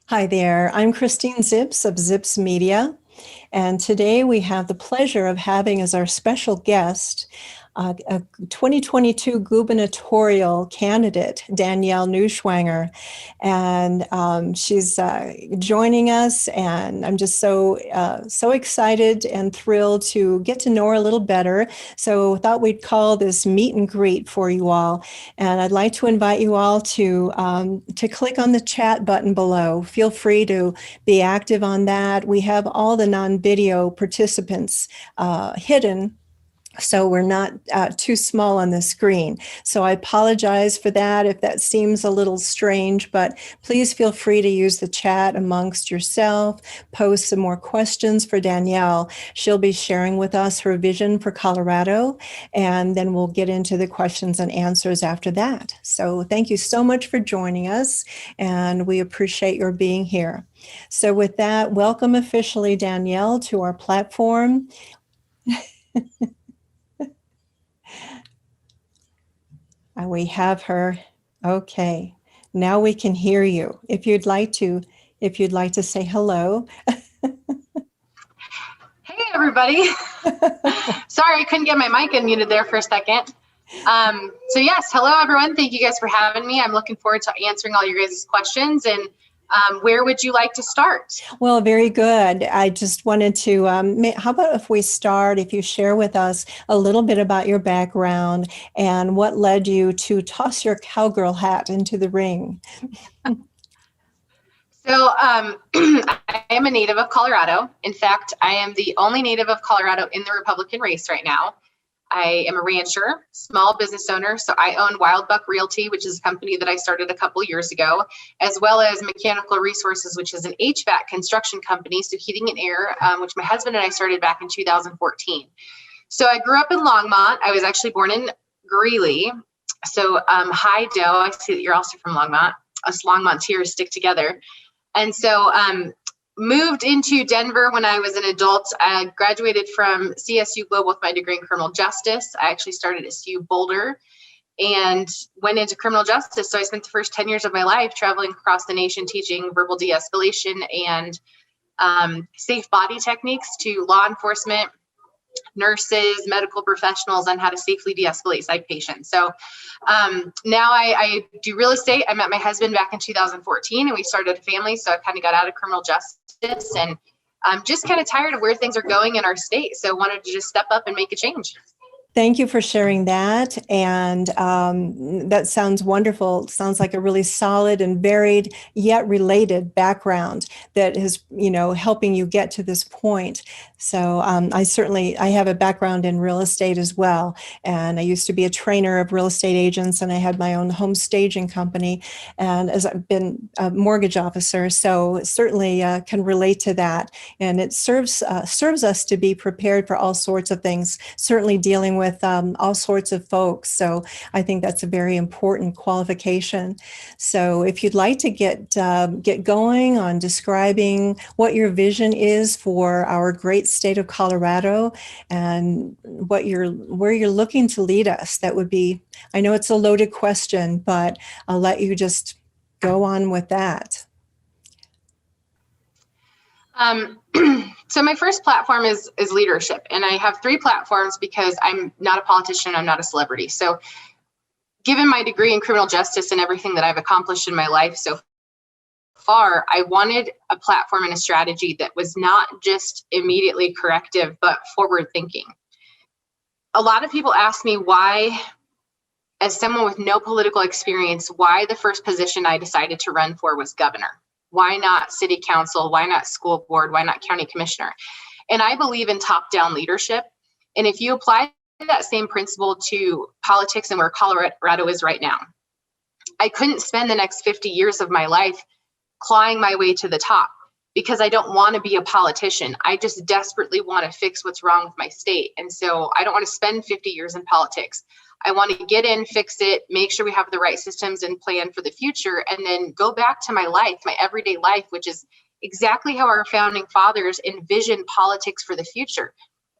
Hi there, I'm Christine Zips of Zips Media, and today we have the pleasure of having as our special guest a 2022 gubernatorial candidate, Danielle Neuschwanger. And she's joining us, and I'm just so excited and thrilled to get to know her a little better. So thought we'd call this meet and greet for you all. And I'd like to invite you all to click on the chat button below. Feel free to be active on that. We have all the non-video participants hidden, so we're not too small on the screen. So I apologize for that if that seems a little strange, but please feel free to use the chat amongst yourself, post some more questions for Danielle. She'll be sharing with us her vision for Colorado, and then we'll get into the questions and answers after that. So thank you so much for joining us, and we appreciate your being here. So with that, welcome officially, Danielle, to our platform. We have her. Okay. Now we can hear you. If you'd like to say hello. Hey, everybody. Sorry, I couldn't get my mic unmuted there for a second. So yes, hello, everyone. Thank you guys for having me. I'm looking forward to answering all your guys' questions. And where would you like to start? Well, very good. I just wanted to, how about if we start, if you share with us a little bit about your background and what led you to toss your cowgirl hat into the ring? So I am a native of Colorado. In fact, I am the only native of Colorado in the Republican race right now. I am a rancher, small business owner. So I own Wild Buck Realty, which is a company that I started a couple years ago, as well as Mechanical Resources, which is an HVAC construction company, so heating and air, which my husband and I started back in 2014. So I grew up in Longmont. I was actually born in Greeley. So hi, Doe. I see that you're also from Longmont. Us Longmontiers stick together. And so moved into Denver when I was an adult. I graduated from CSU Global with my degree in criminal justice. I actually started at CU Boulder and went into criminal justice. So I spent the first 10 years of my life traveling across the nation, teaching verbal de-escalation and safe body techniques to law enforcement, nurses, medical professionals on how to safely de-escalate psych patients. So now I do real estate. I met my husband back in 2014 and we started a family. So I kind of got out of criminal justice and I'm just kind of tired of where things are going in our state. So wanted to just step up and make a change. Thank you for sharing that. And that sounds wonderful. Sounds like a really solid and varied yet related background that is, helping you get to this point. So I have a background in real estate as well. And I used to be a trainer of real estate agents and I had my own home staging company. And as I've been a mortgage officer, so certainly can relate to that. And it serves us to be prepared for all sorts of things, certainly dealing with all sorts of folks. So I think that's a very important qualification. So if you'd like to get going on describing what your vision is for our great state of Colorado and where you're looking to lead us, that would be, I know it's a loaded question, but I'll let you just go on with that. So my first platform is leadership, and I have 3 platforms because I'm not a politician, I'm not a celebrity. So given my degree in criminal justice and everything that I've accomplished in my life so far, I wanted a platform and a strategy that was not just immediately corrective, but forward thinking. A lot of people ask me why, as someone with no political experience, why the first position I decided to run for was governor. Why not city council? Why not school board? Why not county commissioner? And I believe in top-down leadership. And if you apply that same principle to politics and where Colorado is right now, I couldn't spend the next 50 years of my life clawing my way to the top because I don't want to be a politician. I just desperately want to fix what's wrong with my state. And so I don't want to spend 50 years in politics. I want to get in, fix it, make sure we have the right systems and plan for the future, and then go back to my life, my everyday life, which is exactly how our founding fathers envisioned politics for the future.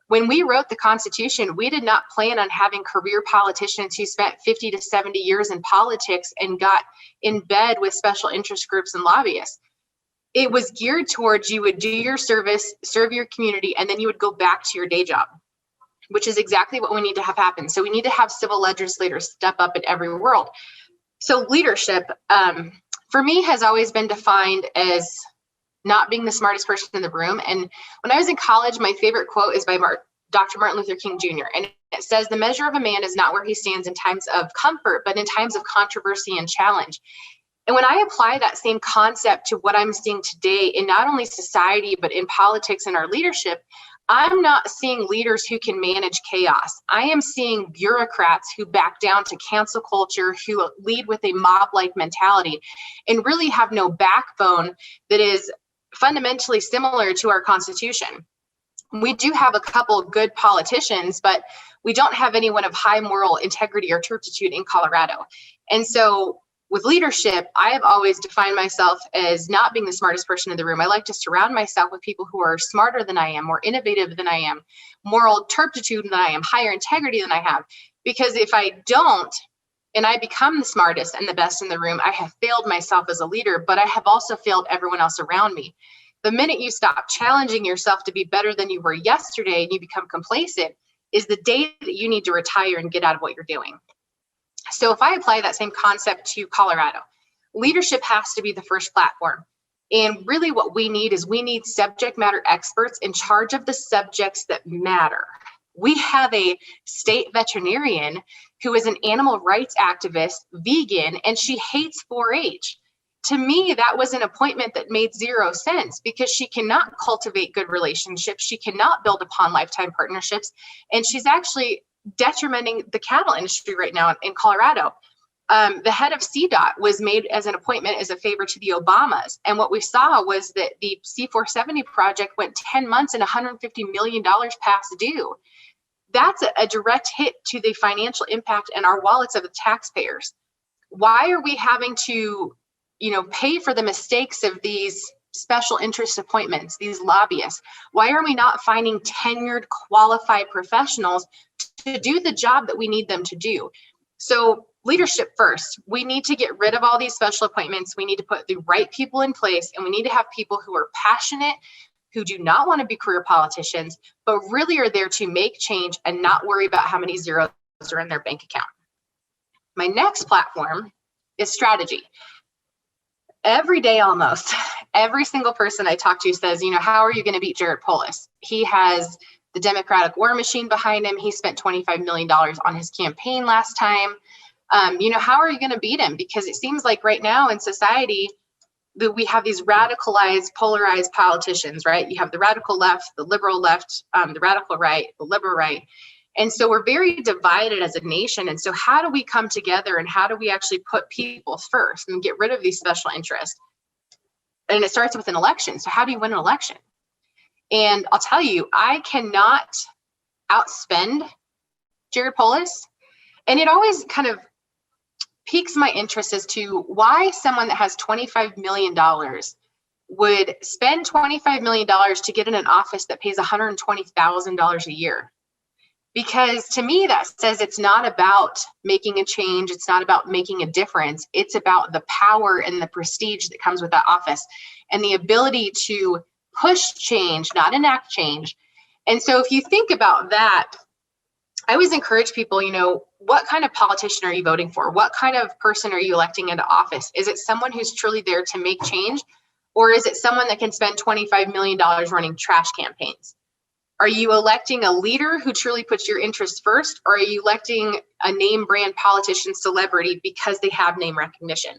When we wrote the Constitution, we did not plan on having career politicians who spent 50 to 70 years in politics and got in bed with special interest groups and lobbyists. it was geared towards you would do your service, serve your community, and then you would go back to your day job, which is exactly what we need to have happen. So we need to have civil legislators step up in every world. So leadership, for me, has always been defined as not being the smartest person in the room. And when I was in college, my favorite quote is by Dr. Martin Luther King Jr. And it says, "The measure of a man is not where he stands in times of comfort, but in times of controversy and challenge." And when I apply that same concept to what I'm seeing today in not only society, but in politics and our leadership, I'm not seeing leaders who can manage chaos. I am seeing bureaucrats who back down to cancel culture, who lead with a mob-like mentality and really have no backbone that is fundamentally similar to our Constitution. We do have a couple good politicians, but we don't have anyone of high moral integrity or turpitude in Colorado. And so with leadership, I have always defined myself as not being the smartest person in the room. I like to surround myself with people who are smarter than I am, more innovative than I am, moral turpitude than I am, higher integrity than I have. Because if I don't, and I become the smartest and the best in the room, I have failed myself as a leader, but I have also failed everyone else around me. The minute you stop challenging yourself to be better than you were yesterday and you become complacent is the day that you need to retire and get out of what you're doing. So if I apply that same concept to Colorado, leadership has to be the first platform. And really what we need is we need subject matter experts in charge of the subjects that matter. We have a state veterinarian who is an animal rights activist, vegan, and she hates 4-H. To me, that was an appointment that made zero sense because she cannot cultivate good relationships. She cannot build upon lifetime partnerships. And she's actually detrimenting the cattle industry right now in Colorado. The head of CDOT was made as an appointment as a favor to the Obamas. And what we saw was that the C-470 project went 10 months and $150 million past due. That's a direct hit to the financial impact and our wallets of the taxpayers. Why are we having to, pay for the mistakes of these special interest appointments, these lobbyists? Why are we not finding tenured, qualified professionals to do the job that we need them to do? So leadership first. We need to get rid of all these special appointments. We need to put the right people in place, and we need to have people who are passionate, who do not want to be career politicians, but really are there to make change and not worry about how many zeros are in their bank account. My next platform is strategy. Every day almost, every single person I talk to says, how are you going to beat Jared Polis? He has the Democratic war machine behind him. He spent $25 million on his campaign last time. How are you going to beat him? Because it seems like right now in society that we have these radicalized, polarized politicians, right? You have the radical left, the liberal left, the radical right, the liberal right. And so we're very divided as a nation. And so how do we come together and how do we actually put people first and get rid of these special interests? And it starts with an election. So how do you win an election? And I'll tell you, I cannot outspend Jared Polis. And it always kind of piques my interest as to why someone that has $25 million would spend $25 million to get in an office that pays $120,000 a year. Because to me, that says it's not about making a change. It's not about making a difference. It's about the power and the prestige that comes with that office and the ability to push change, not enact change. And so if you think about that, I always encourage people, what kind of politician are you voting for? What kind of person are you electing into office? Is it someone who's truly there to make change? Or is it someone that can spend $25 million running trash campaigns? Are you electing a leader who truly puts your interests first? Or are you electing a name brand politician celebrity because they have name recognition?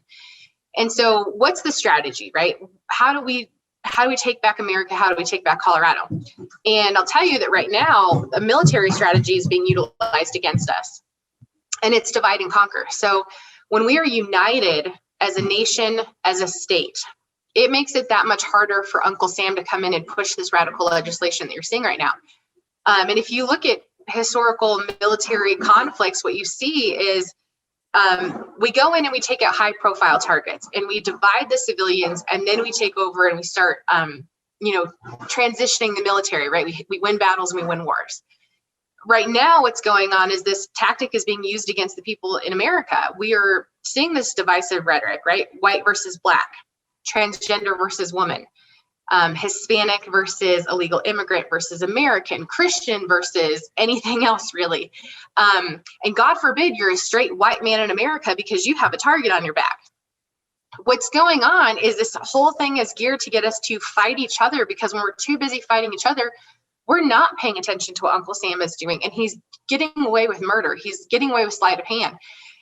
And so what's the strategy, right? How do we take back America? How do we take back Colorado? And I'll tell you that right now, a military strategy is being utilized against us, and it's divide and conquer. So when we are united as a nation, as a state, it makes it that much harder for Uncle Sam to come in and push this radical legislation that you're seeing right now. And if you look at historical military conflicts, what you see is we go in and we take out high profile targets and we divide the civilians, and then we take over and we start, transitioning the military, right? We win battles and we win wars. Right now, what's going on is this tactic is being used against the people in America. We are seeing this divisive rhetoric, right? White versus black, transgender versus woman, Hispanic versus illegal immigrant versus American, Christian versus anything else really. And God forbid you're a straight white man in America because you have a target on your back. What's going on is this whole thing is geared to get us to fight each other, because when we're too busy fighting each other, we're not paying attention to what Uncle Sam is doing, and he's getting away with murder. He's getting away with sleight of hand.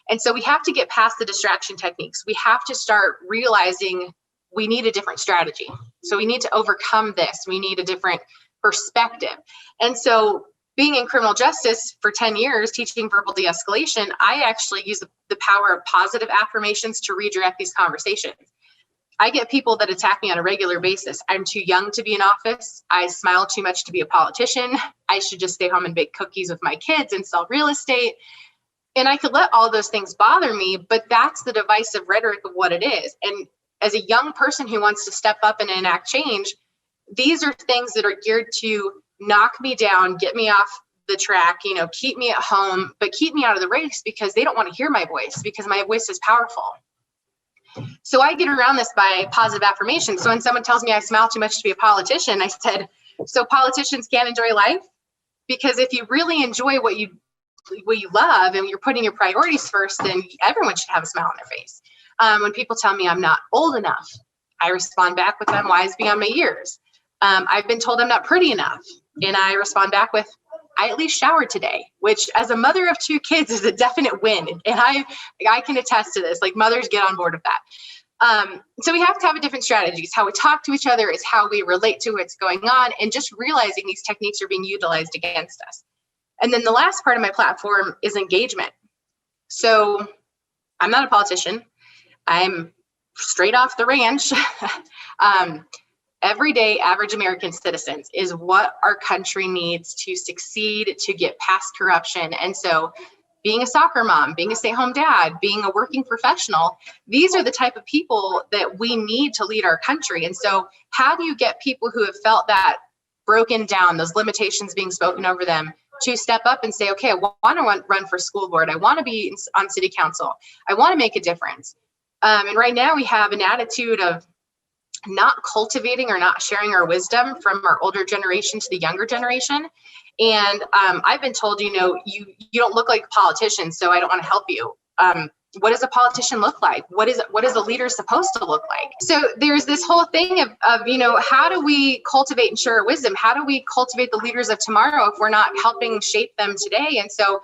And so we have to get past the distraction techniques. We have to start realizing we need a different strategy. So we need to overcome this. We need a different perspective. And so being in criminal justice for 10 years, teaching verbal de-escalation, I actually use the power of positive affirmations to redirect these conversations. I get people that attack me on a regular basis. I'm too young to be in office. I smile too much to be a politician. I should just stay home and bake cookies with my kids and sell real estate. And I could let all those things bother me, but that's the divisive rhetoric of what it is. And as a young person who wants to step up and enact change, these are things that are geared to knock me down, get me off the track, keep me at home, but keep me out of the race, because they don't want to hear my voice, because my voice is powerful. So I get around this by positive affirmation. So when someone tells me I smile too much to be a politician, I said, so politicians can't enjoy life? Because if you really enjoy what you love and you're putting your priorities first, then everyone should have a smile on their face. When people tell me I'm not old enough, I respond back with I'm wise beyond my years. I've been told I'm not pretty enough, and I respond back with I at least showered today, which as a mother of 2 kids is a definite win. And I can attest to this, like mothers get on board with that. So we have to have a different strategies. How we talk to each other is how we relate to what's going on, and just realizing these techniques are being utilized against us. And then the last part of my platform is engagement. So I'm not a politician. I'm straight off the ranch. Everyday average American citizens is what our country needs to succeed, to get past corruption. And so being a soccer mom, being a stay-at-home dad, being a working professional, these are the type of people that we need to lead our country. And so how do you get people who have felt that broken down, those limitations being spoken over them, to step up and say, okay, I want to run for school board. I want to be on city council. I want to make a difference. And right now we have an attitude of not cultivating or not sharing our wisdom from our older generation to the younger generation. And I've been told, you don't look like a politician, so I don't want to help you. What does a politician look like? What is a leader supposed to look like? So there's this whole thing of how do we cultivate and share our wisdom? How do we cultivate the leaders of tomorrow if we're not helping shape them today? And so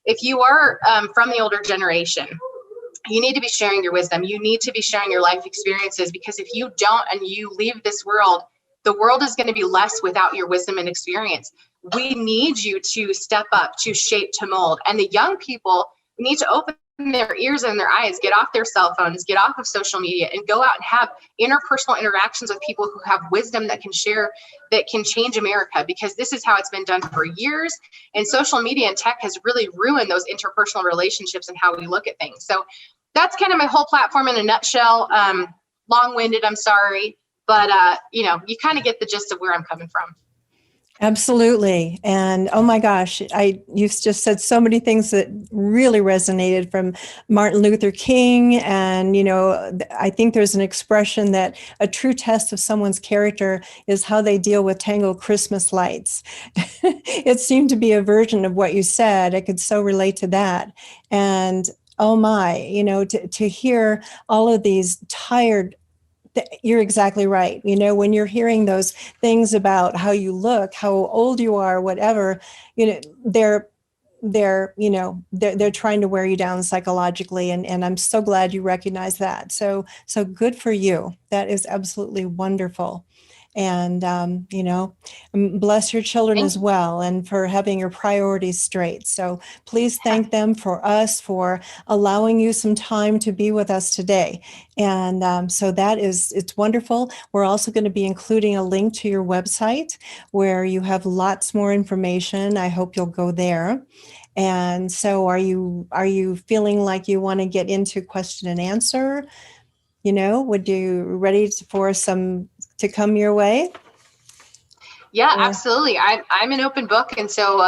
if you are from the older generation, you need to be sharing your wisdom. You need to be sharing your life experiences, because if you don't and you leave this world, the world is going to be less without your wisdom and experience. We need you to step up, to shape, to mold. And the young people need to open their ears and their eyes, get off their cell phones, get off of social media, and go out and have interpersonal interactions with people who have wisdom that can share, that can change America, because this is how it's been done for years. And social media and tech has really ruined those interpersonal relationships and how we look at things. So that's kind of my whole platform in a nutshell. Long-winded, I'm sorry, but you kind of get the gist of where I'm coming from. Absolutely. And oh my gosh, you've just said so many things that really resonated, from Martin Luther King. And, I think there's an expression that a true test of someone's character is how they deal with tangled Christmas lights. It seemed to be a version of what you said. I could so relate to that. And oh my, to hear all of these tired, you're exactly right. When you're hearing those things about how you look, how old you are, whatever, they're trying to wear you down psychologically. And I'm so glad you recognize that. So good for you. That is absolutely wonderful. And, bless your children as well, and for having your priorities straight. So please thank them for us, for allowing you some time to be with us today. And so it's wonderful. We're also going to be including a link to your website where you have lots more information. I hope you'll go there. And so are you feeling like you want to get into question and answer? Would you ready for some to come your way? Yeah, absolutely. I'm an open book. And so,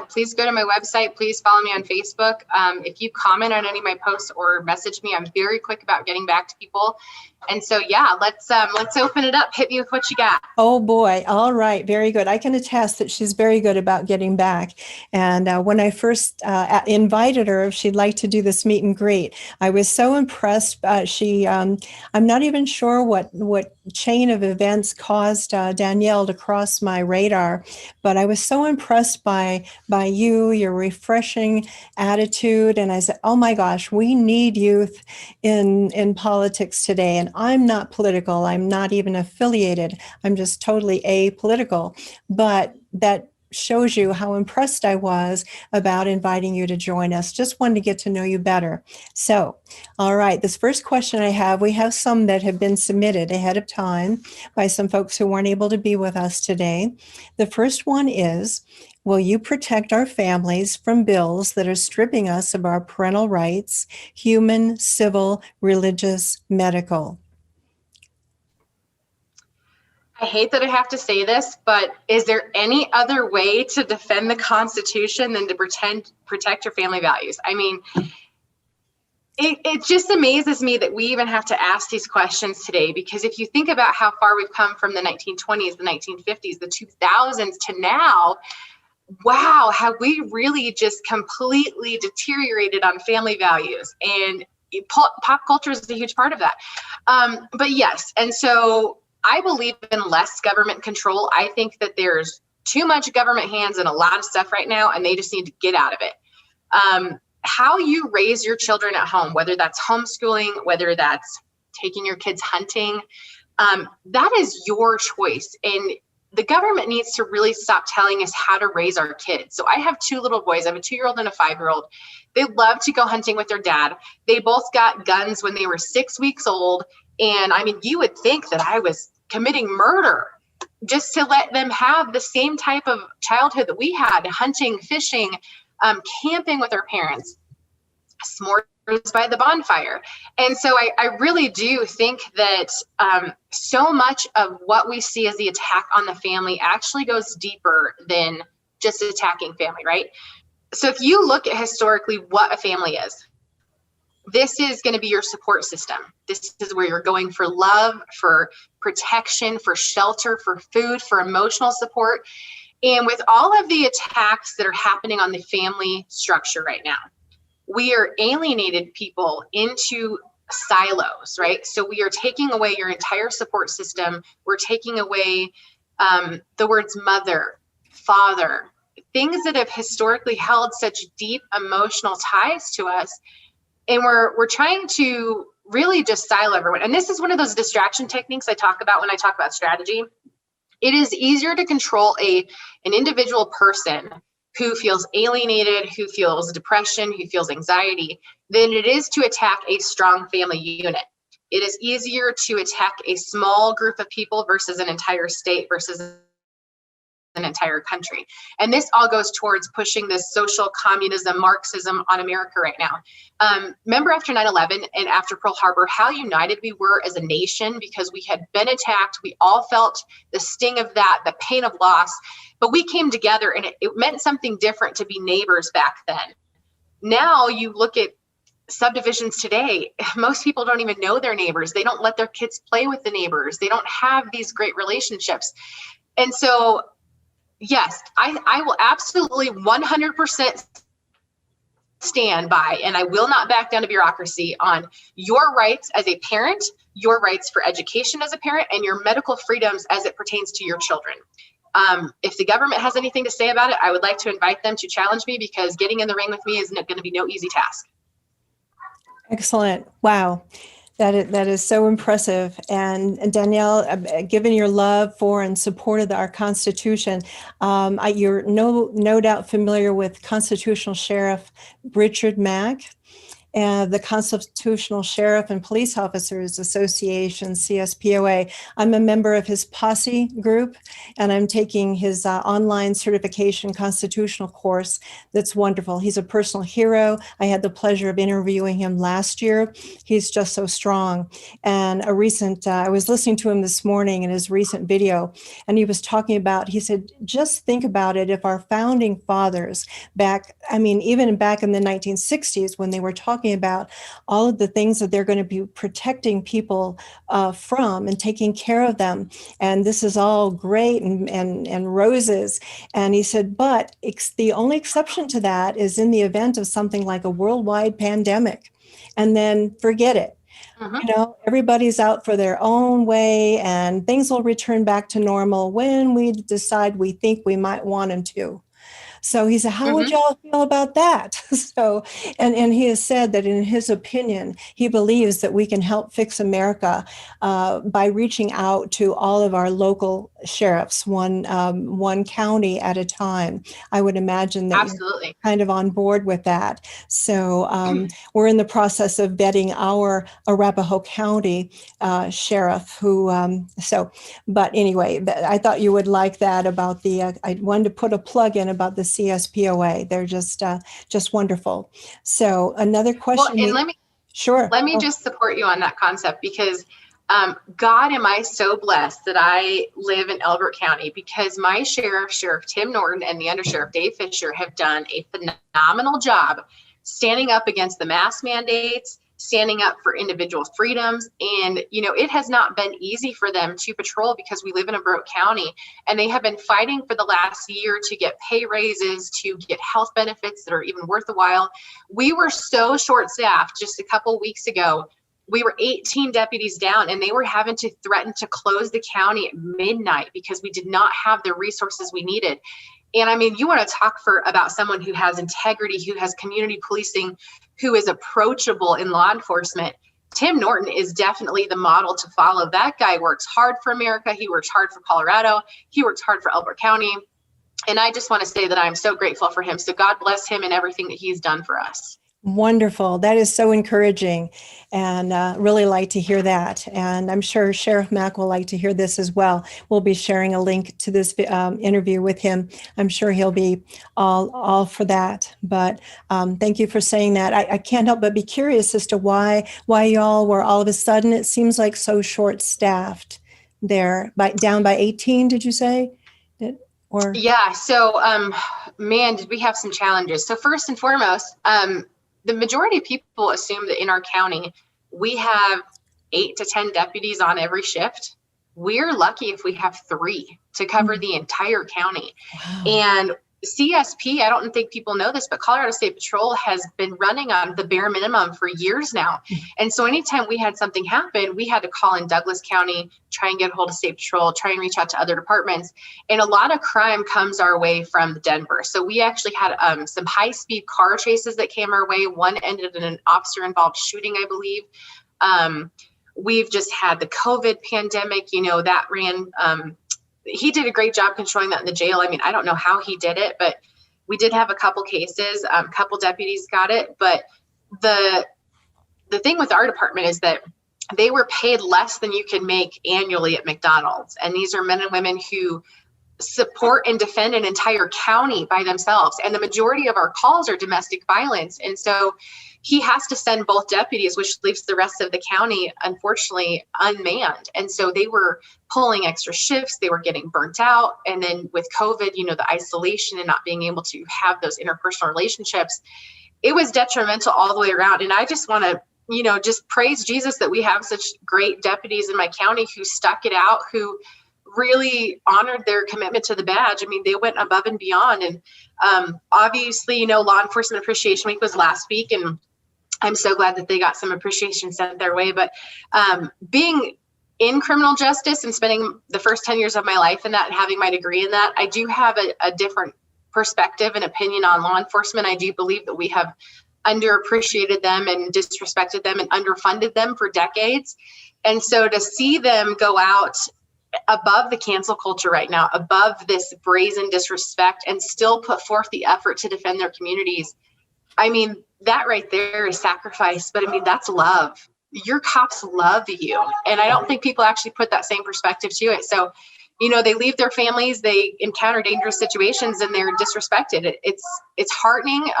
please go to my website. Please follow me on Facebook. If you comment on any of my posts or message me, I'm very quick about getting back to people. And so, yeah, let's open it up. Hit me with what you got. Oh boy. All right. Very good. I can attest that she's very good about getting back. And when I first invited her, if she'd like to do this meet and greet, I was so impressed. I'm not even sure what chain of events caused Danielle to cross my radar, but I was so impressed by you, your refreshing attitude. And I said, oh my gosh, we need youth in politics today. And I'm not political. I'm not even affiliated. I'm just totally apolitical. But that shows you how impressed I was about inviting you to join us. Just wanted to get to know you better. So, all right, this first question I have, we have some that have been submitted ahead of time by some folks who weren't able to be with us today. The first one is, will you protect our families from bills that are stripping us of our parental rights, human, civil, religious, medical? I hate that I have to say this, but is there any other way to defend the Constitution than to protect your family values? I mean, it just amazes me that we even have to ask these questions today, because if you think about how far we've come from the 1920s, the 1950s, the 2000s to now, wow, have we really just completely deteriorated on family values? And pop culture is a huge part of that. But yes, and so I believe in less government control. I think that there's too much government hands in a lot of stuff right now, and they just need to get out of it. How you raise your children at home, whether that's homeschooling, whether that's taking your kids hunting, that is your choice. And the government needs to really stop telling us how to raise our kids. So I have two little boys. I have a 2-year-old and a 5-year-old. They love to go hunting with their dad. They both got guns when they were 6 weeks old. And I mean, you would think that I was committing murder just to let them have the same type of childhood that we had, hunting, fishing, camping with our parents, s'mores by the bonfire. And so I really do think that so much of what we see as the attack on the family actually goes deeper than just attacking family, right? So if you look at historically what a family is, this is going to be your support system. This is where you're going for love, for protection, for shelter, for food, for emotional support. And with all of the attacks that are happening on the family structure right now, we are alienated people into silos, right? So we are taking away your entire support system. We're taking away the words mother, father, things that have historically held such deep emotional ties to us. And we're trying to really just silo everyone. And this is one of those distraction techniques I talk about when I talk about strategy. It is easier to control an individual person who feels alienated, who feels depression, who feels anxiety, than it is to attack a strong family unit. It is easier to attack a small group of people versus an entire state versus an entire country. And this all goes towards pushing this social communism, Marxism on America right now. Remember after 9/11 and after Pearl Harbor, how united we were as a nation because we had been attacked. We all felt the sting of that, the pain of loss, but we came together and it meant something different to be neighbors back then. Now you look at subdivisions today, most people don't even know their neighbors. They don't let their kids play with the neighbors. They don't have these great relationships. And so yes, I will absolutely 100% stand by, and I will not back down to bureaucracy on your rights as a parent, your rights for education as a parent, and your medical freedoms as it pertains to your children. If the government has anything to say about it, I would like to invite them to challenge me, because getting in the ring with me is going to be no easy task. Excellent. Wow. That is so impressive. And Danielle, given your love for and support of our Constitution, you're no doubt familiar with Constitutional Sheriff Richard Mack, the Constitutional Sheriff and Police Officers Association, CSPOA. I'm a member of his posse group, and I'm taking his online certification constitutional course. That's wonderful. He's a personal hero. I had the pleasure of interviewing him last year. He's just so strong. And I was listening to him this morning in his recent video, and he was talking about, he said, just think about it, if our founding fathers even back in the 1960s, when they were talking talking about all of the things that they're going to be protecting people from and taking care of them. And this is all great and roses. And he said, but the only exception to that is in the event of something like a worldwide pandemic. And then forget it. You know, everybody's out for their own way and things will return back to normal when we decide we think we might want them to. So he said, how would y'all feel about that? So, and he has said that in his opinion, he believes that we can help fix America by reaching out to all of our local sheriffs, one county at a time. I would imagine that you're kind of on board with that. So we're in the process of vetting our Arapahoe County sheriff but anyway, I thought you would like that about I wanted to put a plug in about the CSPOA. They're just wonderful. So another question. Well, and let me just support you on that concept because God, am I so blessed that I live in Elbert County because my Sheriff Tim Norton and the Undersheriff Dave Fisher have done a phenomenal job standing up against the mask mandates, standing up for individual freedoms. And, you know, it has not been easy for them to patrol because we live in a broke county and they have been fighting for the last year to get pay raises, to get health benefits that are even worth a while. We were so short-staffed just a couple weeks ago. We were 18 deputies down and they were having to threaten to close the county at midnight because we did not have the resources we needed. And I mean, you want to talk about someone who has integrity, who has community policing, who is approachable in law enforcement. Tim Norton is definitely the model to follow. That guy works hard for America. He works hard for Colorado. He works hard for Elbert County. And I just want to say that I'm so grateful for him. So God bless him and everything that he's done for us. Wonderful. That is so encouraging and really like to hear that. And I'm sure Sheriff Mack will like to hear this as well. We'll be sharing a link to this interview with him. I'm sure he'll be all for that. But thank you for saying that. I can't help but be curious as to why y'all were all of a sudden, it seems like so short-staffed there, down by 18, did you say? Yeah. So, man, did we have some challenges. So first and foremost, the majority of people assume that in our county, we have 8 to 10 deputies on every shift. We're lucky if we have 3 to cover the entire county. Wow. And CSP, I don't think people know this, but Colorado State Patrol has been running on the bare minimum for years now. And so anytime we had something happen, we had to call in Douglas County, try and get a hold of State Patrol, try and reach out to other departments. And a lot of crime comes our way from Denver. So we actually had some high-speed car chases that came our way. One ended in an officer-involved shooting, I believe. We've just had the COVID pandemic, you know, that ran he did a great job controlling that in the jail. I mean, I don't know how he did it, but we did have a couple cases, a couple deputies got it. But the thing with our department is that they were paid less than you can make annually at McDonald's. And these are men and women who support and defend an entire county by themselves. And the majority of our calls are domestic violence. And so he has to send both deputies, which leaves the rest of the county, unfortunately, unmanned. And so they were pulling extra shifts. They were getting burnt out. And then with COVID, you know, the isolation and not being able to have those interpersonal relationships, it was detrimental all the way around. And I just want to, you know, just praise Jesus that we have such great deputies in my county who stuck it out, who really honored their commitment to the badge. I mean, they went above and beyond. And obviously, you know, Law Enforcement Appreciation Week was last week, and I'm so glad that they got some appreciation sent their way. But being in criminal justice and spending the first 10 years of my life in that and having my degree in that, I do have a different perspective and opinion on law enforcement. I do believe that we have underappreciated them and disrespected them and underfunded them for decades. And so to see them go out above the cancel culture right now, above this brazen disrespect, and still put forth the effort to defend their communities, I mean, that right there is sacrifice, but I mean, that's love. Your cops love you. And I don't think people actually put that same perspective to it. So, you know, they leave their families, they encounter dangerous situations, and they're disrespected. It's heartening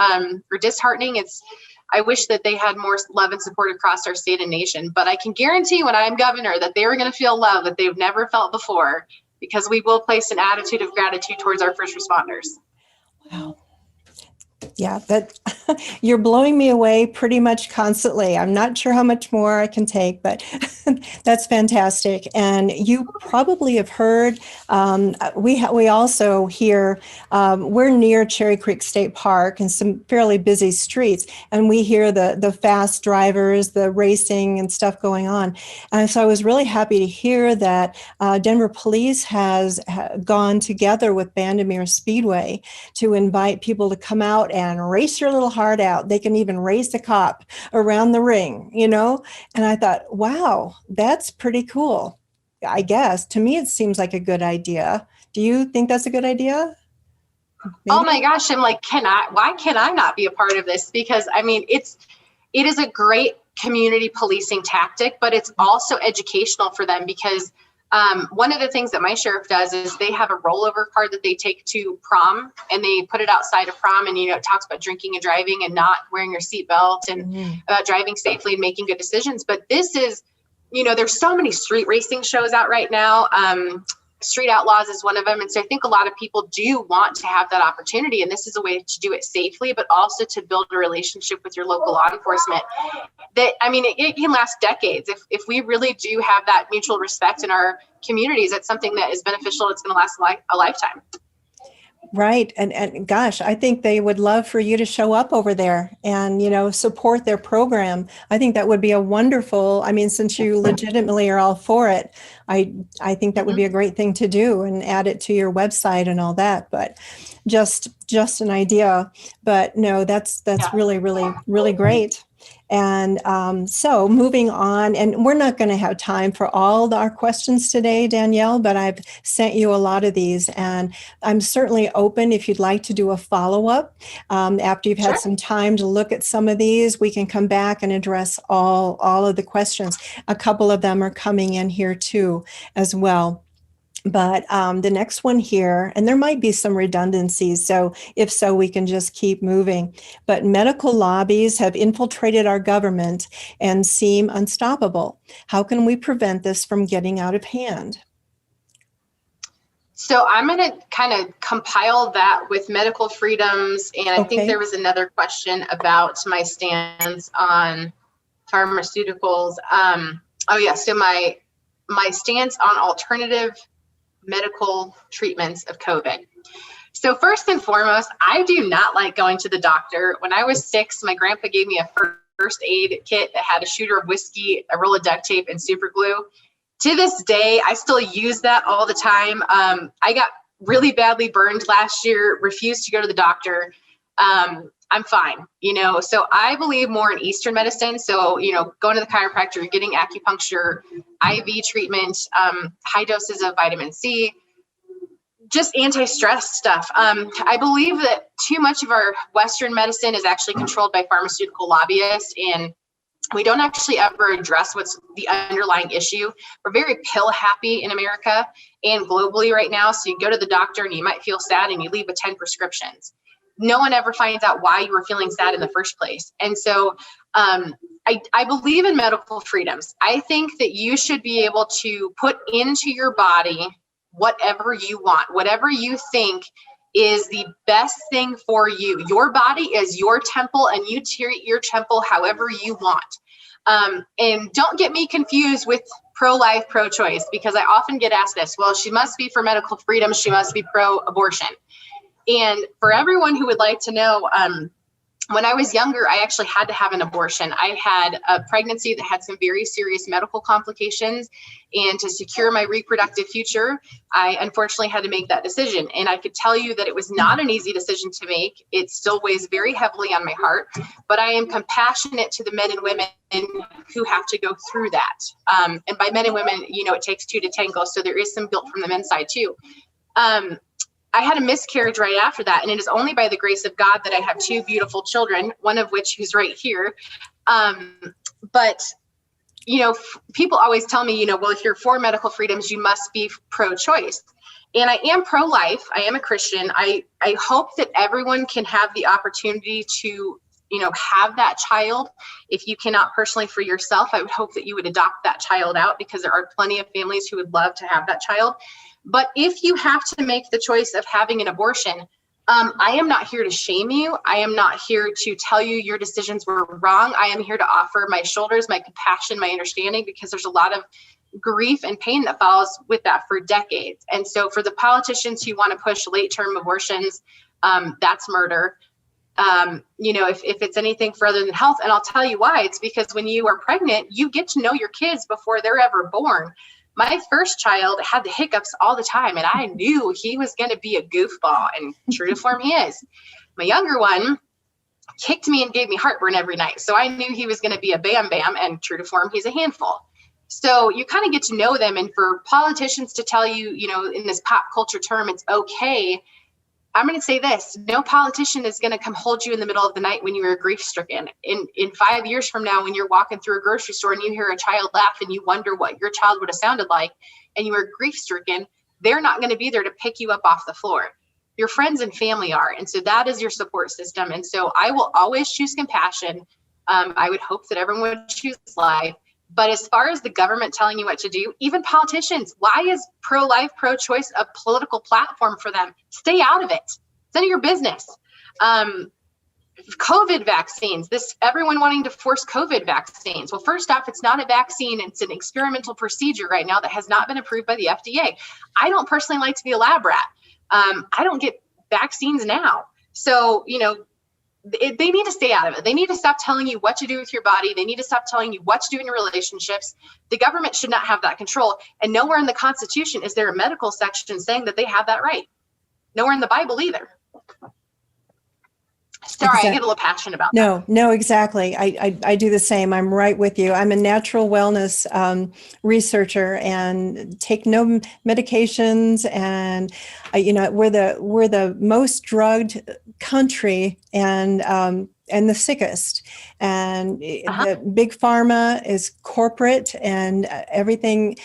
or disheartening. I wish that they had more love and support across our state and nation, but I can guarantee when I'm governor that they are going to feel love that they've never felt before, because we will place an attitude of gratitude towards our first responders. Wow. Yeah, that you're blowing me away pretty much constantly. I'm not sure how much more I can take, but that's fantastic. And you probably have heard, we also here, we're near Cherry Creek State Park and some fairly busy streets, and we hear the fast drivers, the racing and stuff going on. And so I was really happy to hear that Denver Police has gone together with Bandimere Speedway to invite people to come out and race your little heart out. They can even race a cop around the ring, you know? And I thought, wow, that's pretty cool. I guess to me, it seems like a good idea. Do you think that's a good idea? Maybe? Oh my gosh. I'm like, why can I not be a part of this? Because I mean, it is a great community policing tactic, but it's also educational for them because one of the things that my sheriff does is they have a rollover card that they take to prom and they put it outside of prom, and it talks about drinking and driving and not wearing your seatbelt and about driving safely and making good decisions. But this is, there's so many street racing shows out right now. Street Outlaws is one of them. And so I think a lot of people do want to have that opportunity. And this is a way to do it safely, but also to build a relationship with your local law enforcement that, I mean, it can last decades. If we really do have that mutual respect in our communities, it's something that is beneficial. It's going to last a lifetime. Right. And gosh, I think they would love for you to show up over there and, support their program. I think that would be a wonderful, I mean, since you legitimately are all for it, I think that would be a great thing to do and add it to your website and all that. But just an idea. But no, that's really, really, really great. And so moving on, and we're not going to have time for all our questions today, Danielle, but I've sent you a lot of these, and I'm certainly open if you'd like to do a follow-up. After you've had some time to look at some of these, we can come back and address all of the questions. A couple of them are coming in here too, as well. But the next one here, and there might be some redundancies, so if so, we can just keep moving. But medical lobbies have infiltrated our government and seem unstoppable. How can we prevent this from getting out of hand? So I'm going to kind of compile that with medical freedoms. And I think there was another question about my stance on pharmaceuticals. So my stance on alternative medical treatments of COVID. So first and foremost, I do not like going to the doctor. When I was 6, my grandpa gave me a first aid kit that had a shooter of whiskey, a roll of duct tape, and super glue. To this day, I still use that all the time. I got really badly burned last year, refused to go to the doctor. I'm fine, so I believe more in Eastern medicine. So, going to the chiropractor, getting acupuncture, IV treatment, high doses of vitamin C, just anti-stress stuff. I believe that too much of our Western medicine is actually controlled by pharmaceutical lobbyists, and we don't actually ever address what's the underlying issue. We're very pill happy in America and globally right now. So you go to the doctor and you might feel sad and you leave with 10 prescriptions. No one ever finds out why you were feeling sad in the first place. And so I believe in medical freedoms. I think that you should be able to put into your body whatever you want, whatever you think is the best thing for you. Your body is your temple, and you treat your temple however you want. And don't get me confused with pro-life, pro-choice, because I often get asked this, well, she must be for medical freedom, she must be pro-abortion. And for everyone who would like to know, when I was younger, I actually had to have an abortion. I had a pregnancy that had some very serious medical complications. And to secure my reproductive future, I unfortunately had to make that decision. And I could tell you that it was not an easy decision to make. It still weighs very heavily on my heart. But I am compassionate to the men and women who have to go through that. And by men and women, it takes 2 to tango. So there is some guilt from the men's side too. I had a miscarriage right after that, and it is only by the grace of God that I have 2 beautiful children, one of which who's right here. But people always tell me, well, if you're for medical freedoms, you must be pro-choice. And I am pro-life. I am a Christian. I hope that everyone can have the opportunity to, have that child. If you cannot personally for yourself, I would hope that you would adopt that child out, because there are plenty of families who would love to have that child. But if you have to make the choice of having an abortion, I am not here to shame you. I am not here to tell you your decisions were wrong. I am here to offer my shoulders, my compassion, my understanding, because there's a lot of grief and pain that follows with that for decades. And so for the politicians who want to push late-term abortions, that's murder. If it's anything further than health, and I'll tell you why, it's because when you are pregnant, you get to know your kids before they're ever born. My first child had the hiccups all the time, and I knew he was going to be a goofball, and true to form, he is. My younger one kicked me and gave me heartburn every night. So I knew he was going to be a bam bam, and true to form, he's a handful. So you kind of get to know them. And for politicians to tell you, in this pop culture term, it's okay. I'm going to say this: no politician is going to come hold you in the middle of the night when you are grief stricken. In 5 years from now, when you're walking through a grocery store and you hear a child laugh and you wonder what your child would have sounded like, and you are grief stricken, they're not going to be there to pick you up off the floor. Your friends and family are. And so that is your support system. And so I will always choose compassion. I would hope that everyone would choose life. But as far as the government telling you what to do, even politicians, why is pro-life, pro-choice a political platform for them? Stay out of it. It's none of your business. COVID vaccines, everyone wanting to force COVID vaccines. Well, first off, it's not a vaccine. It's an experimental procedure right now that has not been approved by the FDA. I don't personally like to be a lab rat. I don't get vaccines now. So, they need to stay out of it. They need to stop telling you what to do with your body. They need to stop telling you what to do in your relationships. The government should not have that control. And nowhere in the Constitution is there a medical section saying that they have that right. Nowhere in the Bible either. Sorry, Exactly. I get a little passionate about that. No, exactly. I do the same. I'm right with you. I'm a natural wellness researcher and take no medications. And we're the most drugged country and the sickest. And the big pharma is corporate, and everything.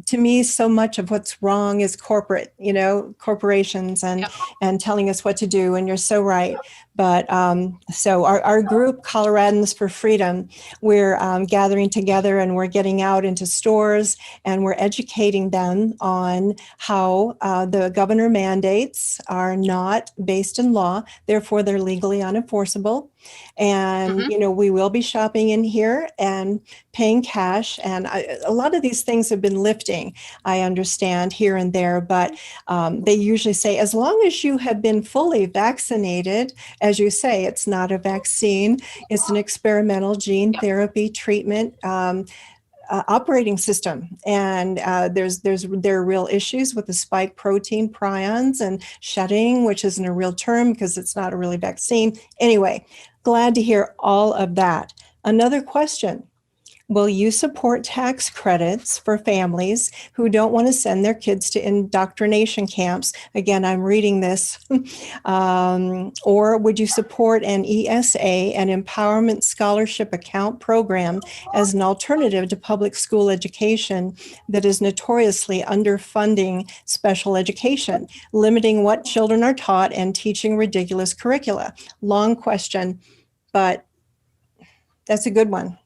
To me, so much of what's wrong is corporate, corporations and telling us what to do. And you're so right. But so our group, Coloradans for Freedom, we're gathering together and we're getting out into stores and we're educating them on how the governor mandates are not based in law. Therefore, they're legally unenforceable. And, we will be shopping in here and paying cash. And a lot of these things have been lifting, I understand, here and there. But they usually say, as long as you have been fully vaccinated, as you say, it's not a vaccine, it's an experimental gene therapy treatment operating system. And there are real issues with the spike protein prions and shedding, which isn't a real term because it's not a really vaccine. Anyway, glad to hear all of that. Another question. Will you support tax credits for families who don't want to send their kids to indoctrination camps? Again, I'm reading this. Or would you support an ESA, an Empowerment Scholarship Account program, as an alternative to public school education that is notoriously underfunding special education, limiting what children are taught and teaching ridiculous curricula? Long question, but that's a good one.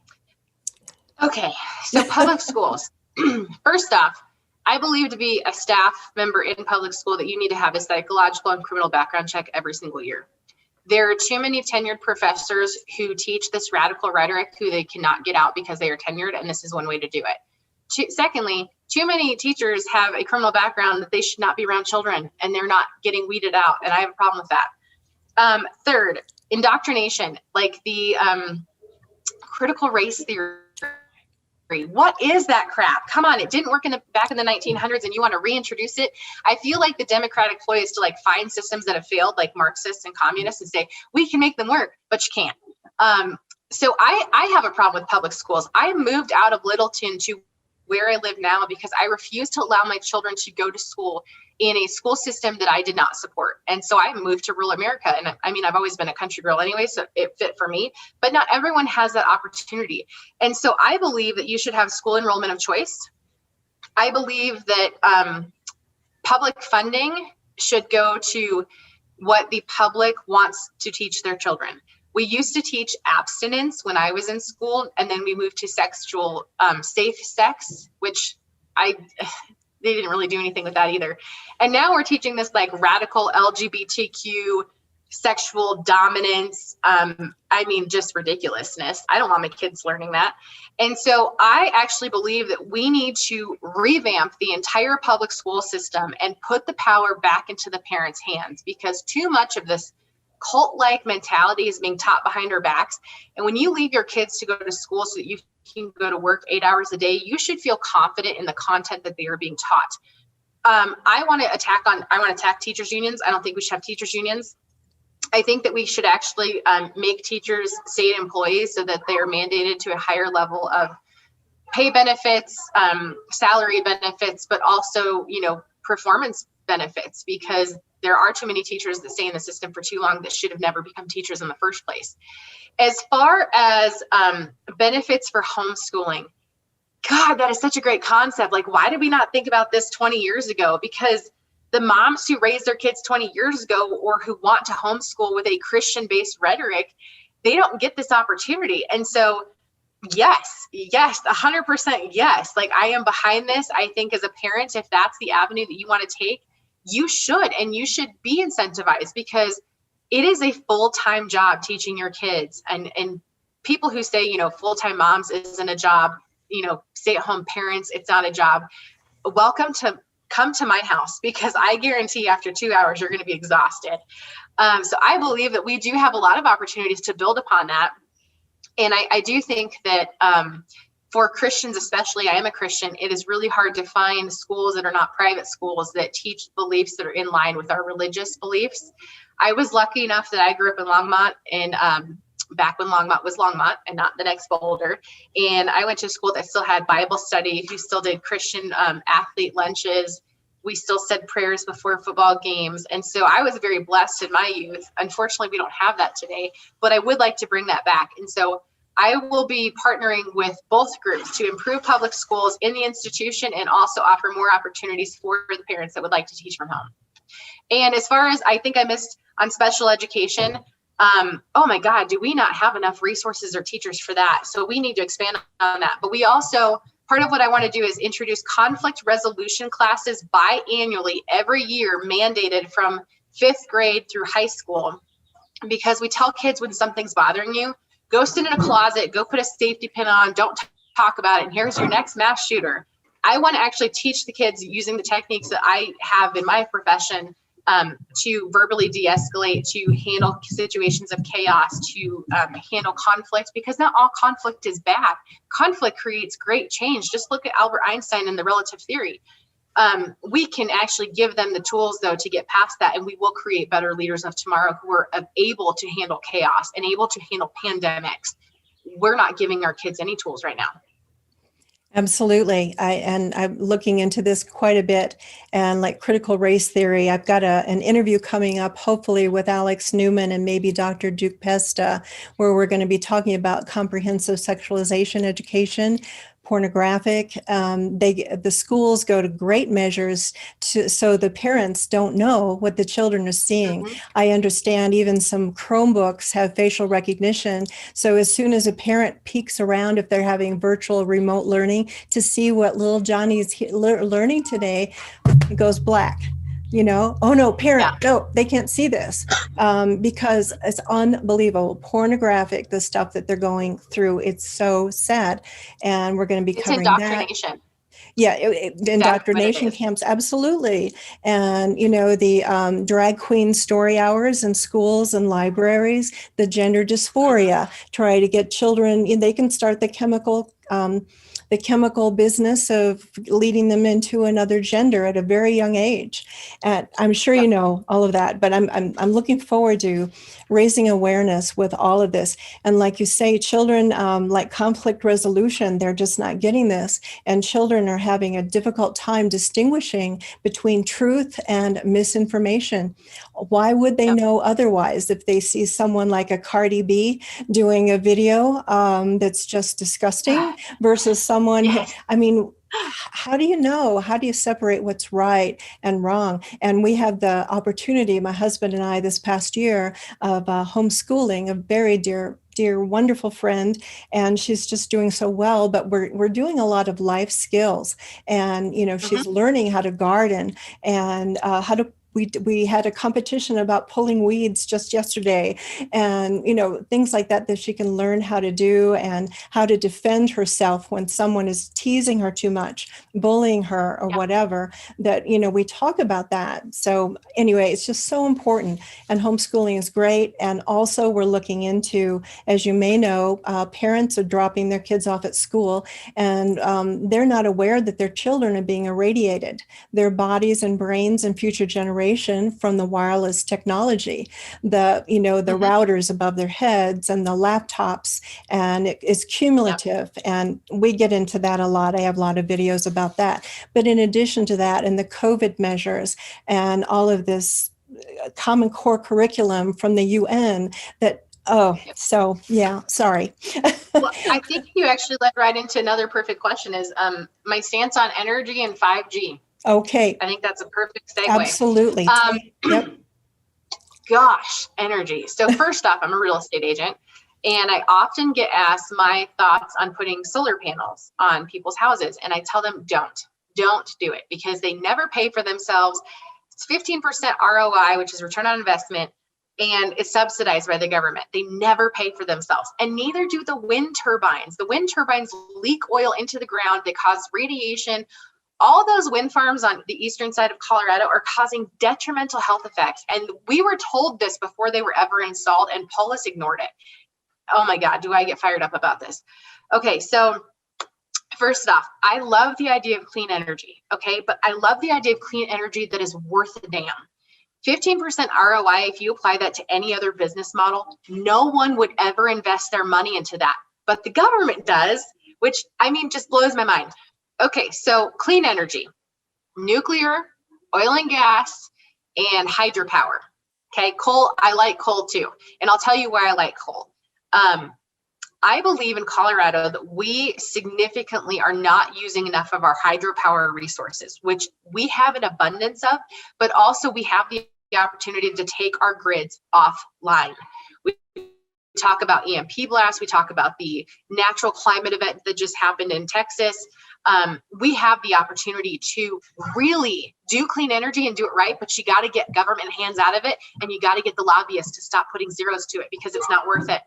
Okay, so public schools. First off, I believe to be a staff member in public school that you need to have a psychological and criminal background check every single year. There are too many tenured professors who teach this radical rhetoric who they cannot get out because they are tenured, and this is one way to do it. Secondly, too many teachers have a criminal background that they should not be around children, and they're not getting weeded out, and I have a problem with that. Third, indoctrination, like the critical race theory. What is that crap? Come on, it didn't work back in the 1900s and you want to reintroduce it? I feel like the Democratic ploy is to find systems that have failed, like Marxists and communists, and say, we can make them work, but you can't. So I have a problem with public schools. I moved out of Littleton to where I live now because I refuse to allow my children to go to school in a school system that I did not support. And so I moved to rural America. And I've always been a country girl anyway, so it fit for me, but not everyone has that opportunity. And so I believe that you should have school enrollment of choice. I believe that public funding should go to what the public wants to teach their children. We used to teach abstinence when I was in school, and then we moved to sexual safe sex, which they didn't really do anything with that either. And now we're teaching this like radical LGBTQ sexual dominance. I mean, just ridiculousness. I don't want my kids learning that. And so I actually believe that we need to revamp the entire public school system and put the power back into the parents' hands, because too much of this cult-like mentality is being taught behind our backs. And when you leave your kids to go to school so that you can go to work 8 hours a day, you should feel confident in the content that they are being taught. I want to attack teachers unions. I don't think we should have teachers unions. I think that we should actually make teachers state employees so that they are mandated to a higher level of pay benefits, salary benefits, but also, performance benefits, because there are too many teachers that stay in the system for too long that should have never become teachers in the first place. As far as benefits for homeschooling, God, that is such a great concept. Like, why did we not think about this 20 years ago? Because the moms who raised their kids 20 years ago, or who want to homeschool with a Christian-based rhetoric, they don't get this opportunity. And so, yes, 100% yes. Like, I am behind this. I think as a parent, if that's the avenue that you want to take, you should, and you should be incentivized, because it is a full-time job teaching your kids. And people who say, full-time moms isn't a job, stay-at-home parents, it's not a job. Come to my house, because I guarantee after 2 hours, you're going to be exhausted. So I believe that we do have a lot of opportunities to build upon that. And I do think that for Christians, especially, I am a Christian, it is really hard to find schools that are not private schools that teach beliefs that are in line with our religious beliefs. I was lucky enough that I grew up in Longmont, and back when Longmont was Longmont and not the next Boulder. And I went to a school that still had Bible study. We still did Christian athlete lunches. We still said prayers before football games. And so I was very blessed in my youth. Unfortunately, we don't have that today, but I would like to bring that back. And so I will be partnering with both groups to improve public schools in the institution, and also offer more opportunities for the parents that would like to teach from home. And as far as I think I missed on special education, oh my God, do we not have enough resources or teachers for that? So we need to expand on that. But we also, part of what I want to do is introduce conflict resolution classes biannually every year, mandated from 5th grade through high school, because we tell kids when something's bothering you, go sit in a closet, go put a safety pin on, don't talk about it, and here's your next mass shooter. I want to actually teach the kids using the techniques that I have in my profession to verbally de-escalate, to handle situations of chaos, to handle conflict, because not all conflict is bad. Conflict creates great change. Just look at Albert Einstein and the relative theory. We can actually give them the tools, though, to get past that, and we will create better leaders of tomorrow who are able to handle chaos and able to handle pandemics. We're not giving our kids any tools right now. Absolutely. I'm looking into this quite a bit, and like critical race theory, I've got an interview coming up, hopefully with Alex Newman and maybe Dr. Duke Pesta, where we're going to be talking about comprehensive sexualization education, pornographic. The schools go to great measures so the parents don't know what the children are seeing. Mm-hmm. I understand even some Chromebooks have facial recognition. So as soon as a parent peeks around, if they're having virtual remote learning, to see what little Johnny's learning today, it goes black. Oh no, parent, no, they can't see this, because it's unbelievable. Pornographic, the stuff that they're going through, it's so sad. And we're going to be covering indoctrination. That. Yeah, indoctrination camps, absolutely. And, the drag queen story hours in schools and libraries, the gender dysphoria, try to get children, they can start the chemical business of leading them into another gender at a very young age. And I'm sure you know all of that, but I'm looking forward to raising awareness with all of this. And like you say, children, like conflict resolution, they're just not getting this. And children are having a difficult time distinguishing between truth and misinformation. Why would they know otherwise if they see someone like a Cardi B doing a video that's just disgusting versus someone, how do you know? How do you separate what's right and wrong? And we had the opportunity, my husband and I, this past year, of homeschooling a very dear, wonderful friend, and she's just doing so well. But we're doing a lot of life skills, and she's learning how to garden and how to. We had a competition about pulling weeds just yesterday, and things like that she can learn how to do, and how to defend herself when someone is teasing her too much, bullying her, or whatever. That we talk about that. So anyway, it's just so important, and homeschooling is great. And also, we're looking into, as you may know, parents are dropping their kids off at school, and they're not aware that their children are being irradiated, their bodies and brains and future generations, from the wireless technology, the routers above their heads and the laptops, and it is cumulative. And we get into that a lot. I have a lot of videos about that. But in addition to that, and the COVID measures and all of this Common Core curriculum from the UN that sorry. Well, I think you actually led right into another perfect question, is my stance on energy and 5G. Okay. I think that's a perfect segue. Absolutely. Yep. Gosh, energy. So first off, I'm a real estate agent, and I often get asked my thoughts on putting solar panels on people's houses. And I tell them, don't do it, because they never pay for themselves. It's 15% ROI, which is return on investment, and it's subsidized by the government. They never pay for themselves, and neither do the wind turbines. The wind turbines leak oil into the ground. They cause radiation. All those wind farms on the eastern side of Colorado are causing detrimental health effects. And we were told this before they were ever installed, and Polis ignored it. Oh my God, do I get fired up about this? Okay, so first off, I love the idea of clean energy, okay? But I love the idea of clean energy that is worth a damn. 15% ROI, if you apply that to any other business model, no one would ever invest their money into that. But the government does, which, just blows my mind. Okay, so clean energy, nuclear, oil and gas, and hydropower. Okay, coal, I like coal too. And I'll tell you why I like coal. I believe in Colorado that we significantly are not using enough of our hydropower resources, which we have an abundance of, but also we have the opportunity to take our grids offline. We talk about EMP blasts, we talk about the natural climate event that just happened in Texas. We have the opportunity to really do clean energy and do it right, but you got to get government hands out of it, and you got to get the lobbyists to stop putting zeros to it, because it's not worth it.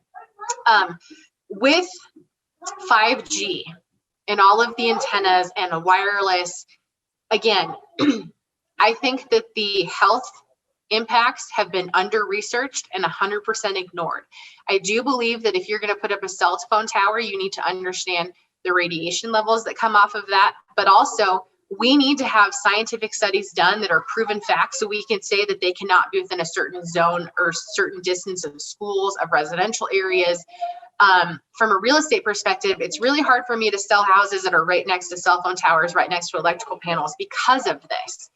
With 5G and all of the antennas and the wireless, again, I think that the health impacts have been under-researched and 100% ignored. I do believe that if you're going to put up a cell phone tower, you need to understand the radiation levels that come off of that, but also we need to have scientific studies done that are proven facts, so we can say that they cannot be within a certain zone or certain distance of schools, of residential areas. From a real estate perspective, it's really hard for me to sell houses that are right next to cell phone towers, right next to electrical panels, because of this.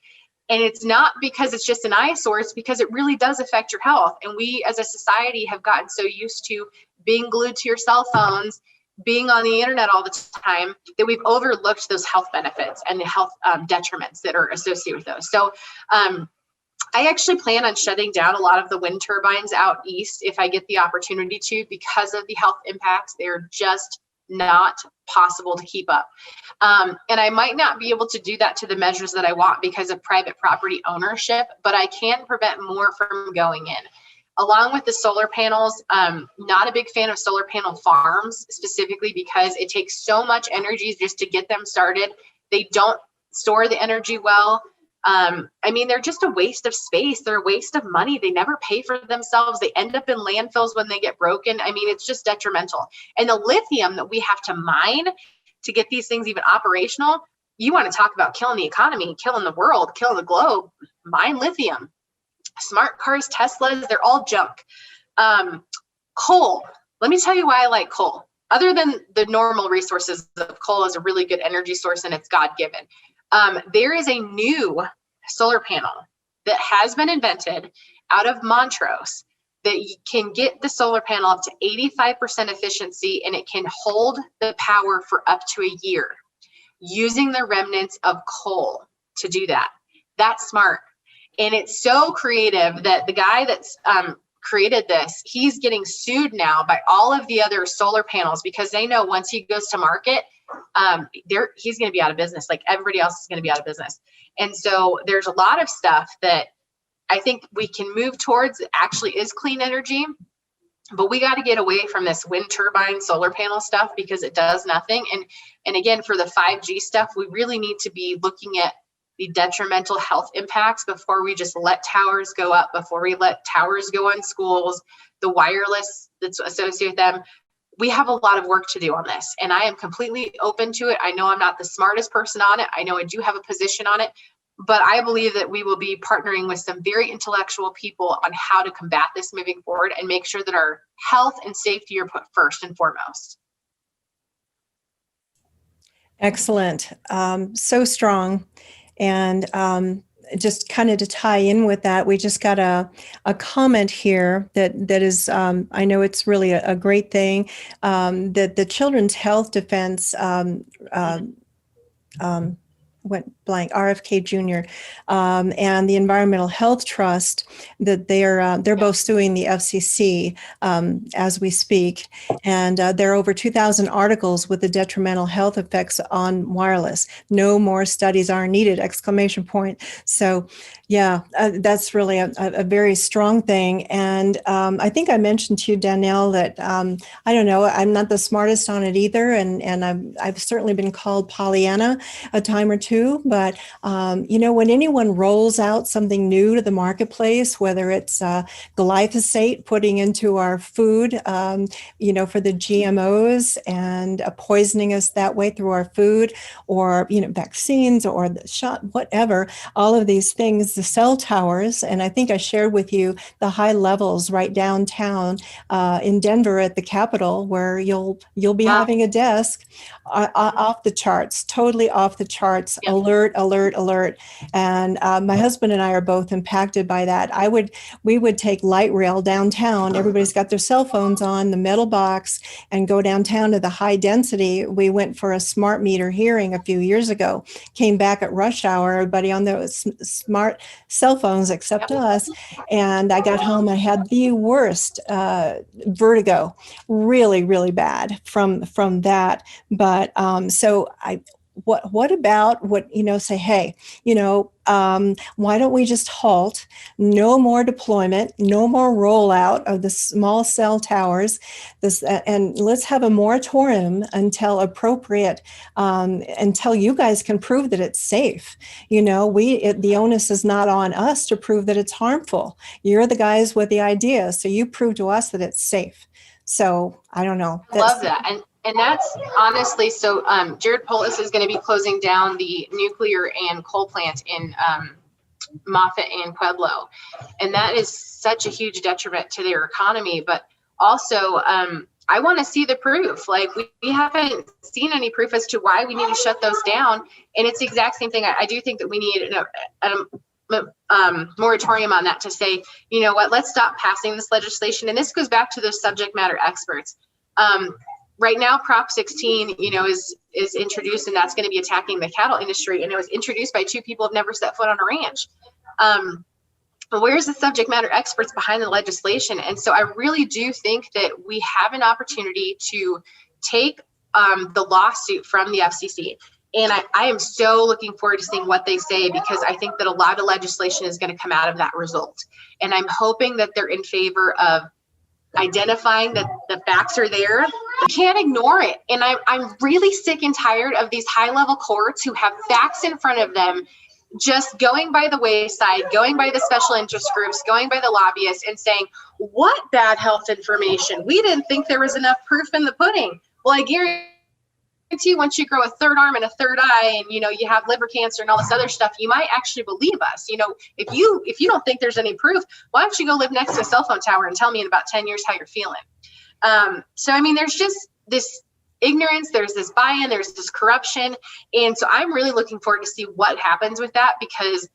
And it's not because it's just an eyesore, it's because it really does affect your health. And we as a society have gotten so used to being glued to your cell phones, being on the internet all the time, that we've overlooked those health benefits and the health detriments that are associated with those. So I actually plan on shutting down a lot of the wind turbines out east if I get the opportunity to, because of the health impacts. They're just not possible to keep up. And I might not be able to do that to the measures that I want because of private property ownership, but I can prevent more from going in. Along with the solar panels, not a big fan of solar panel farms, specifically because it takes so much energy just to get them started. They don't store the energy well. They're just a waste of space. They're a waste of money. They never pay for themselves. They end up in landfills when they get broken. It's just detrimental. And the lithium that we have to mine to get these things even operational, you want to talk about killing the economy, killing the world, killing the globe, mine lithium. Smart cars, Teslas, they're all junk. Coal, let me tell you why I like coal. Other than the normal resources of coal is a really good energy source and it's God-given. There is a new solar panel that has been invented out of Montrose that can get the solar panel up to 85% efficiency, and it can hold the power for up to a year. using the remnants of coal to do that. That's smart. And it's so creative that the guy that's created this, he's getting sued now by all of the other solar panels because they know once he goes to market, he's going to be out of business. Like everybody else is going to be out of business. And so there's a lot of stuff that I think we can move towards that actually is clean energy, but we got to get away from this wind turbine solar panel stuff because it does nothing. And again, for the 5G stuff, we really need to be looking at the detrimental health impacts before we just let towers go up, before we let towers go on schools, the wireless that's associated with them. We have a lot of work to do on this, and I am completely open to it. I know I'm not the smartest person on it. I know I do have a position on it, but I believe that we will be partnering with some very intellectual people on how to combat this moving forward and make sure that our health and safety are put first and foremost. Excellent. So strong. And just kind of to tie in with that, we just got a comment here that is, I know it's really a great thing, that the Children's Health Defense went blank, RFK Jr. And the Environmental Health Trust, that they're both suing the FCC as we speak. And there are over 2,000 articles with the detrimental health effects on wireless. No more studies are needed, exclamation point. So yeah, that's really a very strong thing. And I think I mentioned to you, Danielle, that I don't know, I'm not the smartest on it either. And I've certainly been called Pollyanna a time or two. But, when anyone rolls out something new to the marketplace, whether it's glyphosate putting into our food, for the GMOs and poisoning us that way through our food, or, vaccines or the shot, whatever, all of these things, the cell towers. And I think I shared with you the high levels right downtown in Denver at the Capitol, where you'll be having a desk off the charts, totally off the charts, alert. And my husband and I are both impacted by that. We would take light rail downtown. Everybody's got their cell phones on, the metal box, and go downtown to the high density. We went for a smart meter hearing a few years ago, came back at rush hour, everybody on those smart cell phones except us. And I got home, I had the worst vertigo, really, really bad from that. But so what about say, hey, why don't we just halt? No more deployment, no more rollout of the small cell towers. And let's have a moratorium until appropriate, until you guys can prove that it's safe. The onus is not on us to prove that it's harmful. You're the guys with the idea, so you prove to us that it's safe. So I don't know. Love that. And that's honestly, so Jared Polis is going to be closing down the nuclear and coal plant in Moffett and Pueblo. And that is such a huge detriment to their economy. But also, I want to see the proof. Like we haven't seen any proof as to why we need to shut those down. And it's the exact same thing. I do think that we need a moratorium on that to say, you know what, let's stop passing this legislation. And this goes back to the subject matter experts. Right now, Prop 16, is introduced, and that's going to be attacking the cattle industry. And it was introduced by two people who've never set foot on a ranch. But where's the subject matter experts behind the legislation? And so I really do think that we have an opportunity to take the lawsuit from the FCC. And I am so looking forward to seeing what they say, because I think that a lot of legislation is going to come out of that result. And I'm hoping that they're in favor of identifying that the facts are there. You can't ignore it. And I'm really sick and tired of these high-level courts who have facts in front of them, just going by the wayside, going by the special interest groups, going by the lobbyists, and saying, what bad health information? We didn't think there was enough proof in the pudding. Well, I guarantee once you grow a third arm and a third eye, and you have liver cancer and all this other stuff, you might actually believe us. If you don't think there's any proof, why don't you go live next to a cell phone tower and tell me in about 10 years how you're feeling? So I mean, there's just this ignorance, there's this buy-in, there's this corruption, and so I'm really looking forward to see what happens with that, because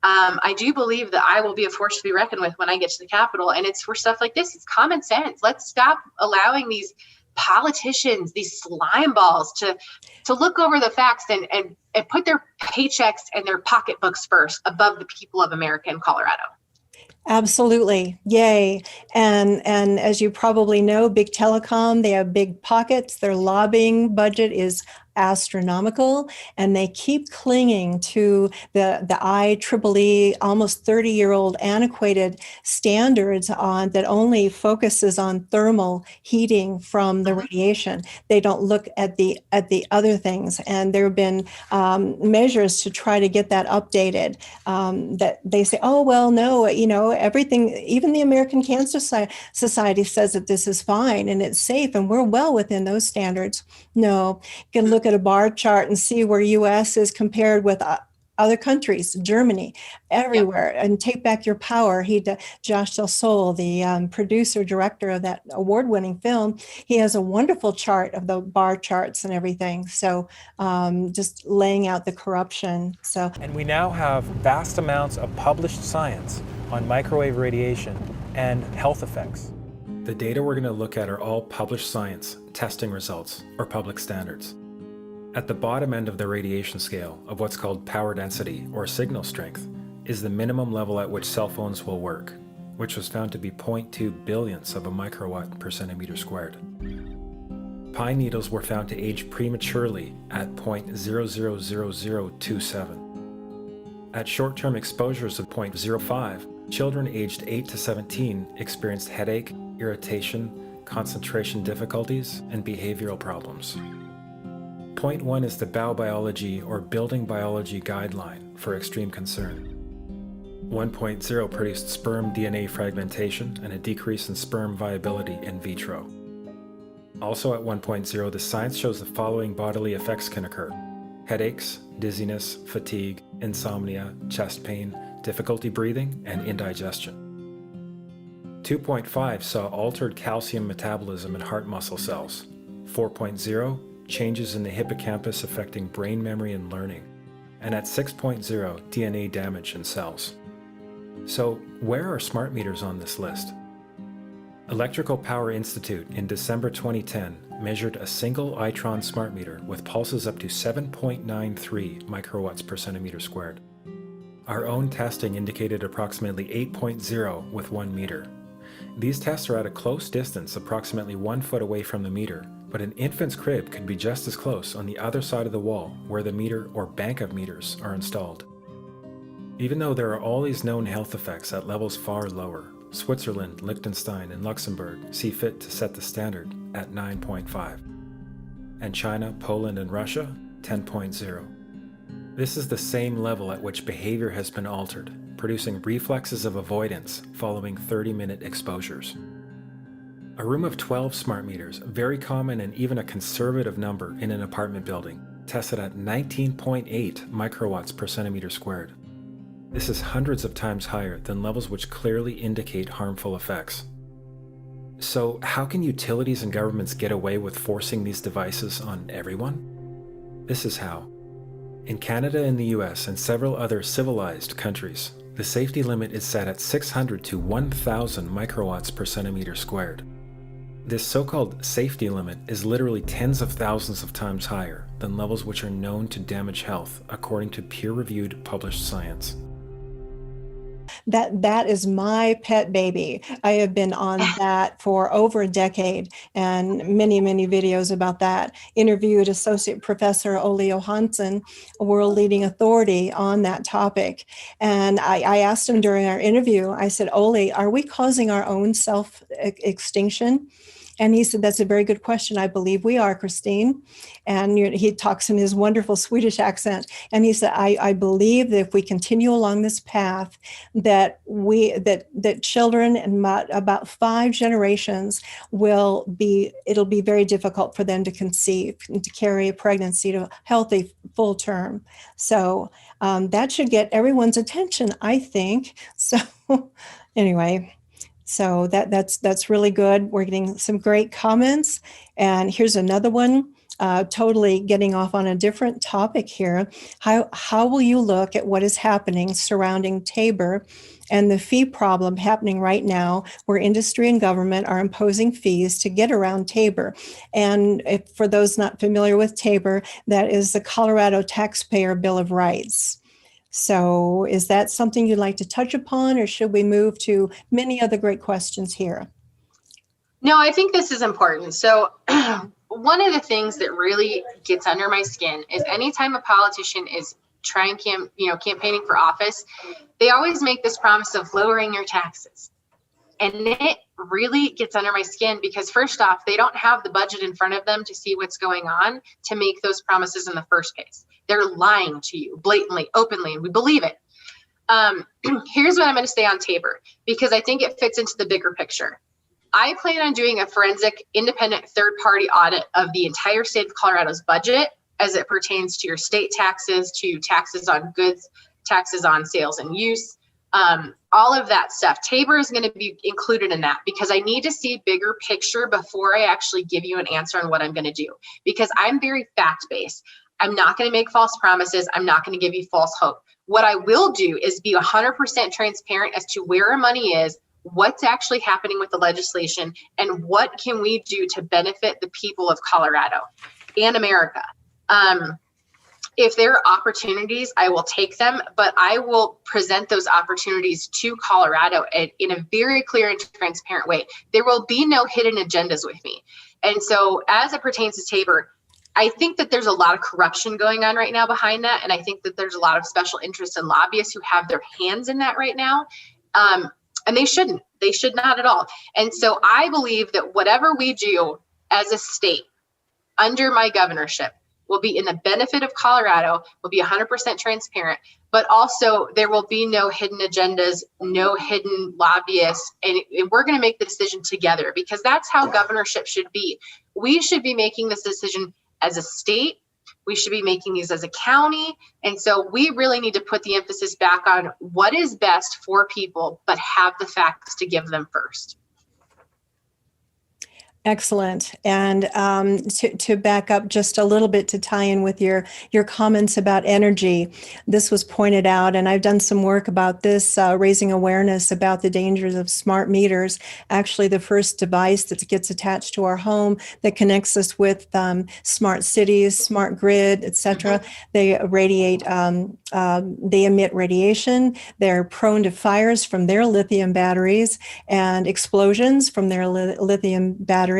I do believe that I will be a force to be reckoned with when I get to the Capitol, and it's for stuff like this. It's common sense. Let's stop allowing these politicians, these slime balls, to look over the facts and put their paychecks and their pocketbooks first above the people of America and Colorado. Absolutely. Yay. And as you probably know, big telecom, they have big pockets. Their lobbying budget is astronomical, and they keep clinging to the IEEE almost 30-year-old antiquated standards that only focuses on thermal heating from the radiation. They don't look at the other things, and there have been measures to try to get that updated. That they say, oh well, no, everything, even the American Cancer Society says that this is fine and it's safe and we're well within those standards. No, you can look at a bar chart and see where U.S. is compared with other countries, Germany, everywhere, and Take Back Your Power. Josh Del Sol, the producer, director of that award-winning film, he has a wonderful chart of the bar charts and everything. So just laying out the corruption. And we now have vast amounts of published science on microwave radiation and health effects. The data we're going to look at are all published science, testing results, or public standards. At the bottom end of the radiation scale of what's called power density or signal strength is the minimum level at which cell phones will work, which was found to be 0.2 billionths of a microwatt per centimeter squared. Pine needles were found to age prematurely at 0.000027. At short-term exposures of 0.05, children aged 8 to 17 experienced headache, irritation, concentration difficulties, and behavioral problems. Point 1 is the biobiology or building biology guideline for extreme concern. 1.0 produced sperm DNA fragmentation and a decrease in sperm viability in vitro. Also at 1.0, the science shows the following bodily effects can occur: headaches, dizziness, fatigue, insomnia, chest pain, difficulty breathing, and indigestion. 2.5 saw altered calcium metabolism in heart muscle cells. 4.0, changes in the hippocampus affecting brain memory and learning. And at 6.0, DNA damage in cells. So where are smart meters on this list? Electrical Power Institute in December 2010 measured a single Itron smart meter with pulses up to 7.93 microwatts per centimeter squared. Our own testing indicated approximately 8.0 with 1 meter. These tests are at a close distance, approximately 1 foot away from the meter, but an infant's crib could be just as close on the other side of the wall where the meter or bank of meters are installed. Even though there are all these known health effects at levels far lower, Switzerland, Liechtenstein, and Luxembourg see fit to set the standard at 9.5. And China, Poland, and Russia, 10.0. This is the same level at which behavior has been altered, producing reflexes of avoidance following 30-minute exposures. A room of 12 smart meters, very common and even a conservative number in an apartment building, tested at 19.8 microwatts per centimeter squared. This is hundreds of times higher than levels which clearly indicate harmful effects. So how can utilities and governments get away with forcing these devices on everyone? This is how. In Canada and the US and several other civilized countries, the safety limit is set at 600 to 1,000 microwatts per centimeter squared. This so-called safety limit is literally tens of thousands of times higher than levels which are known to damage health, according to peer-reviewed published science. That is my pet baby. I have been on that for over a decade, and many, many videos about that. Interviewed Associate Professor Olle Johansson, a world leading authority on that topic. And I asked him during our interview, I said, Olle, are we causing our own self-extinction? And he said, that's a very good question. I believe we are, Christine. And he talks in his wonderful Swedish accent. And he said, I believe that if we continue along this path, that children in about 5 generations it'll be very difficult for them to conceive and to carry a pregnancy to a healthy full term. So that should get everyone's attention, I think. So anyway. So that's really good. We're getting some great comments. And here's another one. totally getting off on a different topic here. How will you look at what is happening surrounding Tabor and the fee problem happening right now, where industry and government are imposing fees to get around Tabor? And for those not familiar with Tabor, that is the Colorado Taxpayer Bill of Rights. So is that something you'd like to touch upon, or should we move to many other great questions here? No, I think this is important. So one of the things that really gets under my skin is anytime a politician is campaigning for office, they always make this promise of lowering your taxes. And it really gets under my skin because, first off, they don't have the budget in front of them to see what's going on to make those promises in the first place. They're lying to you blatantly, openly, and we believe it. Here's what I'm going to say on Tabor, because I think it fits into the bigger picture. I plan on doing a forensic, independent, third-party audit of the entire state of Colorado's budget as it pertains to your state taxes, to taxes on goods, taxes on sales and use, all of that stuff. Tabor is going to be included in that because I need to see bigger picture before I actually give you an answer on what I'm going to do, because I'm very fact-based. I'm not going to make false promises. I'm not going to give you false hope. What I will do is be 100% transparent as to where our money is, what's actually happening with the legislation, and what can we do to benefit the people of Colorado and America. If there are opportunities, I will take them, but I will present those opportunities to Colorado in a very clear and transparent way. There will be no hidden agendas with me. And so as it pertains to Tabor, I think that there's a lot of corruption going on right now behind that. And I think that there's a lot of special interests and lobbyists who have their hands in that right now. And they shouldn't. They should not at all. And so I believe that whatever we do as a state under my governorship will be in the benefit of Colorado, will be 100% transparent, but also there will be no hidden agendas, no hidden lobbyists, and we're going to make the decision together, because that's how governorship should be. We should be making this decision as a state. We should be making these as a county. And so we really need to put the emphasis back on what is best for people, but have the facts to give them first. Excellent. And to back up just a little bit to tie in with your comments about energy, this was pointed out, and I've done some work about this, raising awareness about the dangers of smart meters. Actually, the first device that gets attached to our home that connects us with smart cities, smart grid, etc. They radiate, they emit radiation. They're prone to fires from their lithium batteries and explosions from their lithium batteries.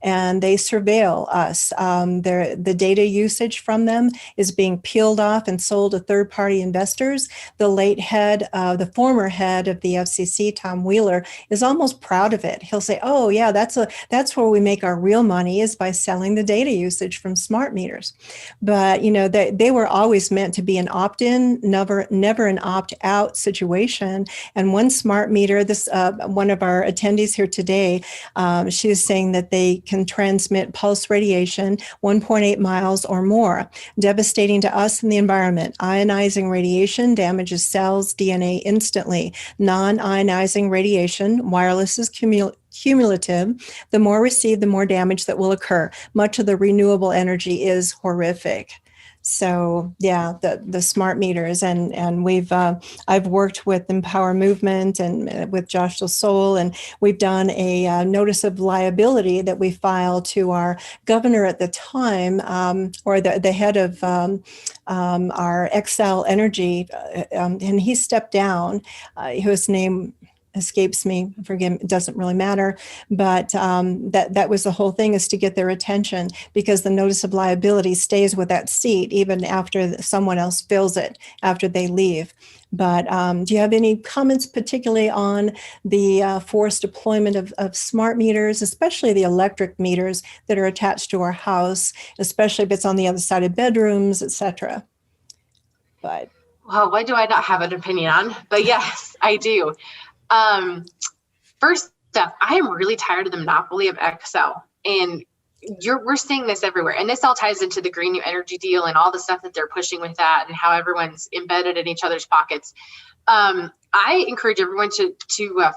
And they surveil us. The data usage from them is being peeled off and sold to third-party investors. The former head of the FCC, Tom Wheeler, is almost proud of it. He'll say, "Oh yeah, that's where we make our real money, is by selling the data usage from smart meters." But they were always meant to be an opt-in, never an opt-out situation. And one smart meter, one of our attendees here today, she is saying that they can transmit pulse radiation 1.8 miles or more, devastating to us and the environment. Ionizing radiation damages cells, DNA instantly. Non-ionizing radiation, wireless is cumulative. The more received, the more damage that will occur. Much of the renewable energy is horrific. So yeah, the smart meters, and I've worked with Empower Movement and with Josh DeSole, and we've done a notice of liability that we filed to our governor at the time, or the head of our Xcel Energy, and he stepped down. His name escapes me, forgive me, it doesn't really matter, but that was the whole thing, is to get their attention, because the notice of liability stays with that seat even after someone else fills it after they leave. But do you have any comments particularly on the forced deployment of smart meters, especially the electric meters that are attached to our house, especially if it's on the other side of bedrooms, etc.? But well, what do I not have an opinion on? But yes, I do. First stuff, I am really tired of the monopoly of Xcel, and we're seeing this everywhere. And this all ties into the Green New Energy deal and all the stuff that they're pushing with that, and how everyone's embedded in each other's pockets. I encourage everyone to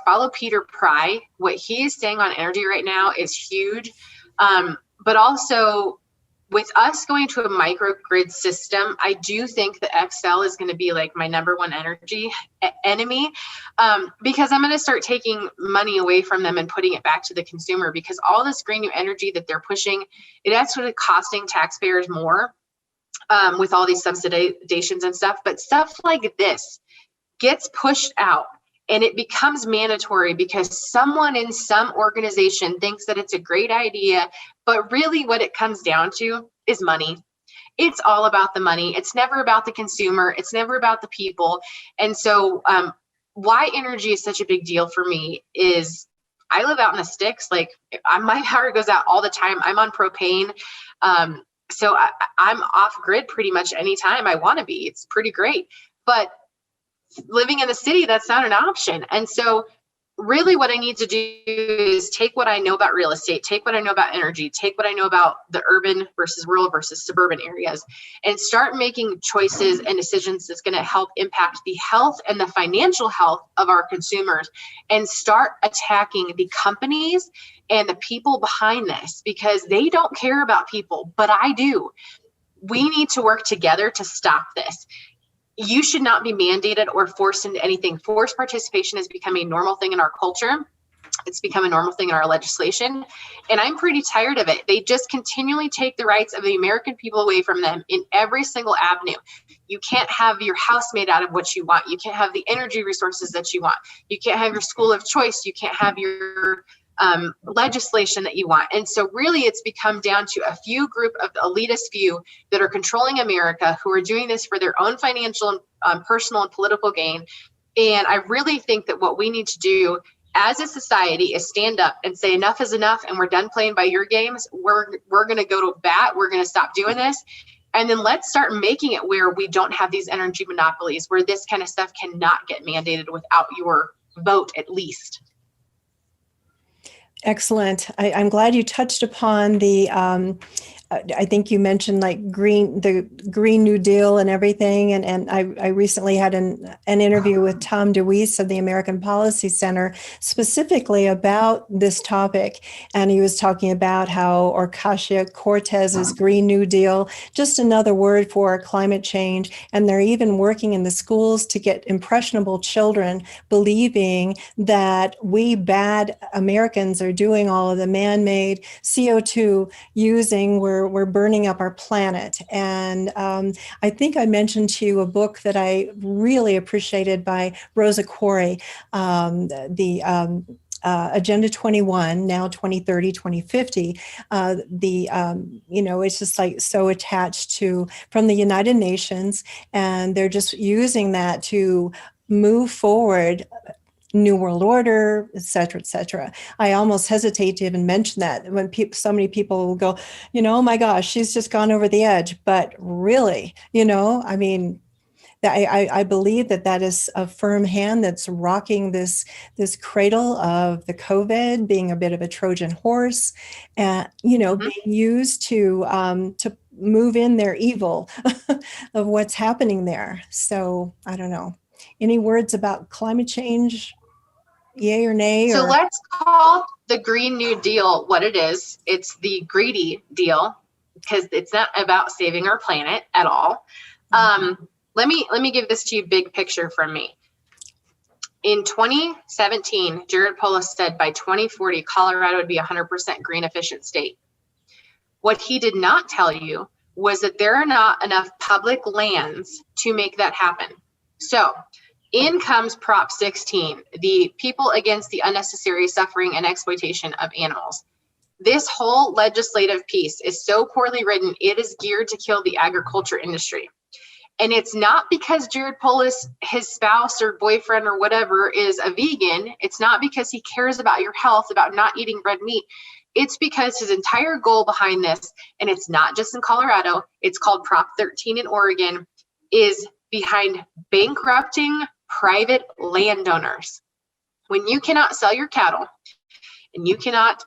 follow Peter Pry. What he is saying on energy right now is huge. But also, with us going to a microgrid system, I do think that Excel is going to be like my number one energy enemy, because I'm going to start taking money away from them and putting it back to the consumer, because all this green new energy that they're pushing, it actually costing taxpayers more with all these subsidizations and stuff. But stuff like this gets pushed out and it becomes mandatory because someone in some organization thinks that it's a great idea, but really what it comes down to is money. It's all about the money. It's never about the consumer. It's never about the people. And so why energy is such a big deal for me is I live out in the sticks. Like my power goes out all the time. I'm on propane. So I'm off grid pretty much anytime I want to be. It's pretty great. But living in the city, that's not an option. And so really what I need to do is take what I know about real estate, take what I know about energy, take what I know about the urban versus rural versus suburban areas, and start making choices and decisions that's going to help impact the health and the financial health of our consumers, and start attacking the companies and the people behind this, because they don't care about people, but I do. We need to work together to stop this. You should not be mandated or forced into anything. Forced participation has become a normal thing in our culture. It's become a normal thing in our legislation. And I'm pretty tired of it. They just continually take the rights of the American people away from them in every single avenue. You can't have your house made out of what you want. You can't have the energy resources that you want. You can't have your school of choice. You can't have your legislation that you want. And so really it's become down to a few group of elitist few that are controlling America, who are doing this for their own financial and personal and political gain. And I really think that what we need to do as a society is stand up and say enough is enough, and we're done playing by your games. We're going to go to bat. We're going to stop doing this. And then let's start making it where we don't have these energy monopolies, where this kind of stuff cannot get mandated without your vote at least. Excellent. I'm glad you touched upon the, I think you mentioned like the Green New Deal and everything. And I recently had an interview with Tom DeWeese of the American Policy Center specifically about this topic. And he was talking about how Ocasio-Cortez's Green New Deal, just another word for climate change. And they're even working in the schools to get impressionable children believing that we bad Americans are doing all of the man-made CO2 using, we're burning up our planet. And I think I mentioned to you a book that I really appreciated by Rosa Quarry, Agenda 21, now 2030, 2050, it's just like so attached to from the United Nations, and they're just using that to move forward New World Order, et cetera, et cetera. I almost hesitate to even mention that when so many people will go, oh my gosh, she's just gone over the edge. But really, I mean, I believe that is a firm hand that's rocking this cradle of the COVID being a bit of a Trojan horse, and being used to move in their evil of what's happening there. So I don't know. Any words about climate change? Yay or nay? So let's call the Green New Deal what it is. It's the greedy deal, because it's not about saving our planet at all. Let me give this to you big picture from me. In 2017, Jared Polis said by 2040, Colorado would be 100% green efficient state. What he did not tell you was that there are not enough public lands to make that happen. So in comes Prop 16, the People Against the Unnecessary Suffering and Exploitation of Animals. This whole legislative piece is so poorly written, it is geared to kill the agriculture industry. And it's not because Jared Polis, his spouse or boyfriend or whatever, is a vegan. It's not because he cares about your health, about not eating red meat. It's because his entire goal behind this, and it's not just in Colorado, it's called Prop 13 in Oregon, is behind bankrupting private landowners. When you cannot sell your cattle and you cannot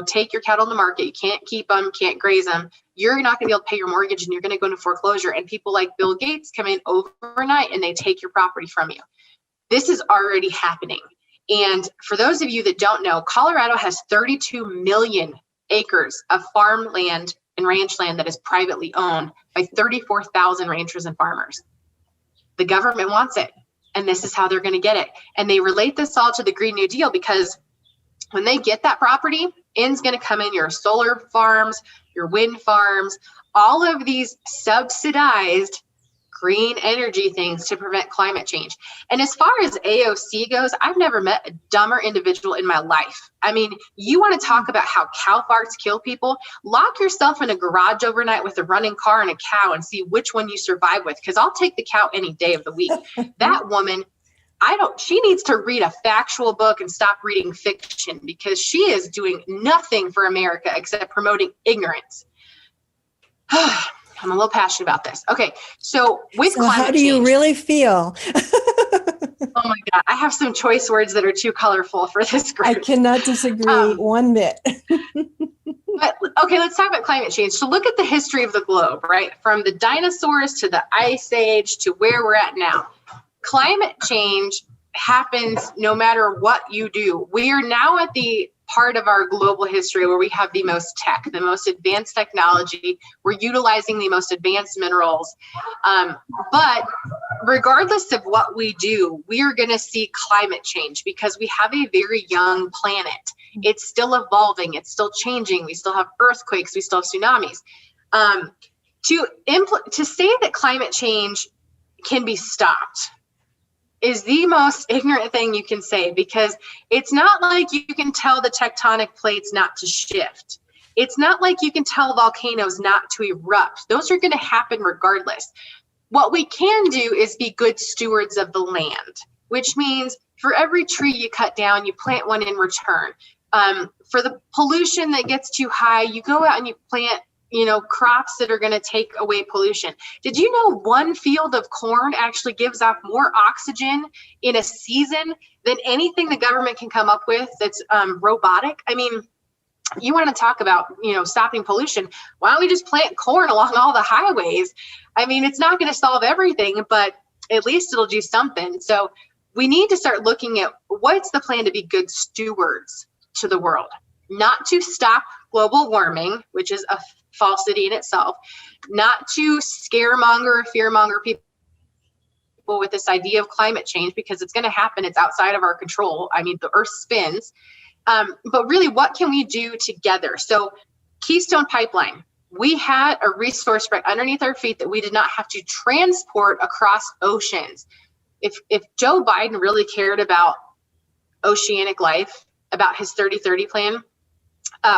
take your cattle to the market, you can't keep them, can't graze them, you're not going to be able to pay your mortgage and you're going to go into foreclosure. And people like Bill Gates come in overnight and they take your property from you. This is already happening. And for those of you that don't know, Colorado has 32 million acres of farmland and ranch land that is privately owned by 34,000 ranchers and farmers. The government wants it, and this is how they're going to get it. And they relate this all to the Green New Deal, because when they get that property, in's going to come in your solar farms, your wind farms, all of these subsidized green energy things to prevent climate change. And as far as AOC goes, I've never met a dumber individual in my life. I mean, you want to talk about how cow farts kill people? Lock yourself in a garage overnight with a running car and a cow and see which one you survive with, because I'll take the cow any day of the week. That woman, she needs to read a factual book and stop reading fiction, because she is doing nothing for America except promoting ignorance. I'm a little passionate about this. Okay, so with climate change. How do you really feel? Oh my God, I have some choice words that are too colorful for this group. I cannot disagree one bit. But okay, let's talk about climate change. So look at the history of the globe, right? From the dinosaurs to the Ice Age to where we're at now. Climate change happens no matter what you do. We are now at the part of our global history where we have the most tech, the most advanced technology. We're utilizing the most advanced minerals. But regardless of what we do, we are going to see climate change because we have a very young planet. It's still evolving. It's still changing. We still have earthquakes. We still have tsunamis. To say that climate change can be stopped is the most ignorant thing you can say, because it's not like you can tell the tectonic plates not to shift. It's not like you can tell volcanoes not to erupt. Those are going to happen regardless. What we can do is be good stewards of the land, which means for every tree you cut down, you plant one in return. For the pollution that gets too high, you go out and you plant crops that are going to take away pollution. Did you know one field of corn actually gives off more oxygen in a season than anything the government can come up with that's robotic? I mean, you want to talk about, stopping pollution. Why don't we just plant corn along all the highways? I mean, it's not going to solve everything, but at least it'll do something. So we need to start looking at what's the plan to be good stewards to the world, not to stop global warming, which is a falsity in itself, not to scaremonger or fearmonger people with this idea of climate change, because it's going to happen. It's outside of our control. I mean, the earth spins. But really, what can we do together? So Keystone Pipeline, we had a resource right underneath our feet that we did not have to transport across oceans. If Joe Biden really cared about oceanic life, about his 30-30 plan,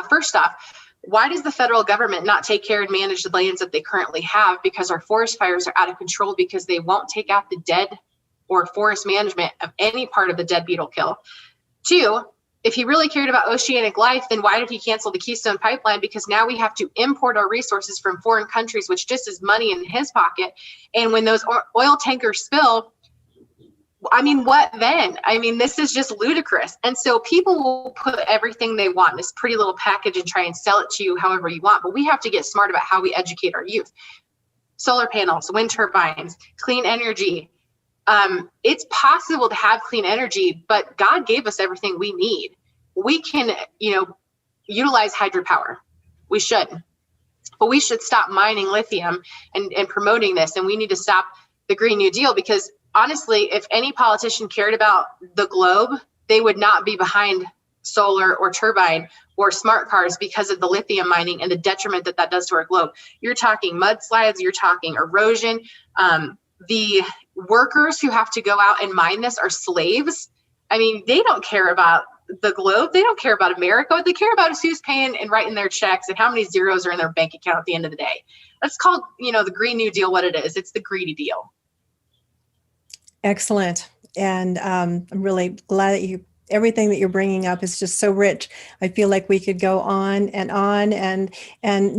first off, why does the federal government not take care and manage the lands that they currently have? Because our forest fires are out of control, because they won't take out the dead or forest management of any part of the dead beetle kill. Two, if he really cared about oceanic life, then why did he cancel the Keystone Pipeline? Because now we have to import our resources from foreign countries, which just is money in his pocket. And when those oil tankers spill, I mean, what then? I mean, this is just ludicrous. And so people will put everything they want in this pretty little package and try and sell it to you however you want. But we have to get smart about how we educate our youth. Solar panels, wind turbines, clean energy. It's possible to have clean energy, but God gave us everything we need. We can, utilize hydropower. We should. But we should stop mining lithium and promoting this. And we need to stop the Green New Deal, because honestly, if any politician cared about the globe, they would not be behind solar or turbine or smart cars because of the lithium mining and the detriment that does to our globe. You're talking mudslides, you're talking erosion. The workers who have to go out and mine this are slaves. I mean, they don't care about the globe. They don't care about America. What they care about is who's paying and writing their checks and how many zeros are in their bank account at the end of the day. That's called, the Green New Deal, what it is. It's the greedy deal. Excellent. And I'm really glad that everything that you're bringing up is just so rich. I feel like we could go on, and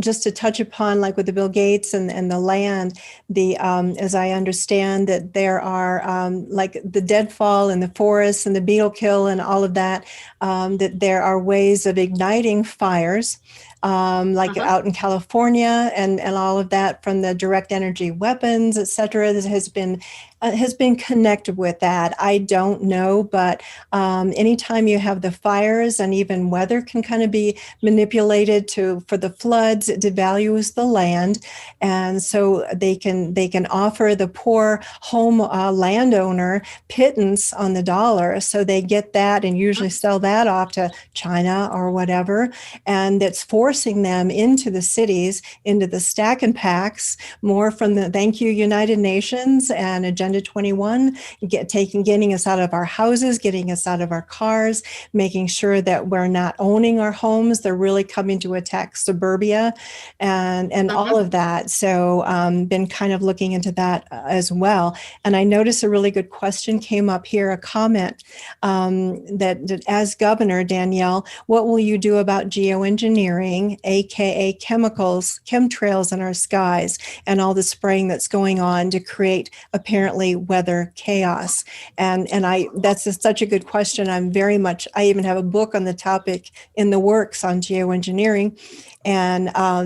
just to touch upon, like with the Bill Gates and the land, as I understand that there are like the deadfall in the forests and the beetle kill and all of that, that there are ways of igniting fires like out in California, and all of that from the direct energy weapons, et cetera, that has been connected with that. I don't know, but anytime you have the fires, and even weather can kind of be manipulated for the floods, it devalues the land, and so they can offer the poor home landowner pittance on the dollar, so they get that and usually sell that off to China or whatever, and it's forcing them into the cities, into the stack and packs, more from the thank you United Nations and Agenda 21, getting us out of our houses, getting us out of our cars, making sure that we're not owning our homes. They're really coming to attack suburbia and all of that. So been kind of looking into that as well. And I noticed a really good question came up here, a comment that as governor, Danielle, what will you do about geoengineering, aka chemtrails in our skies, and all the spraying that's going on to create apparently weather chaos? And that's such a good question. I even have a book on the topic in the works on geoengineering. And I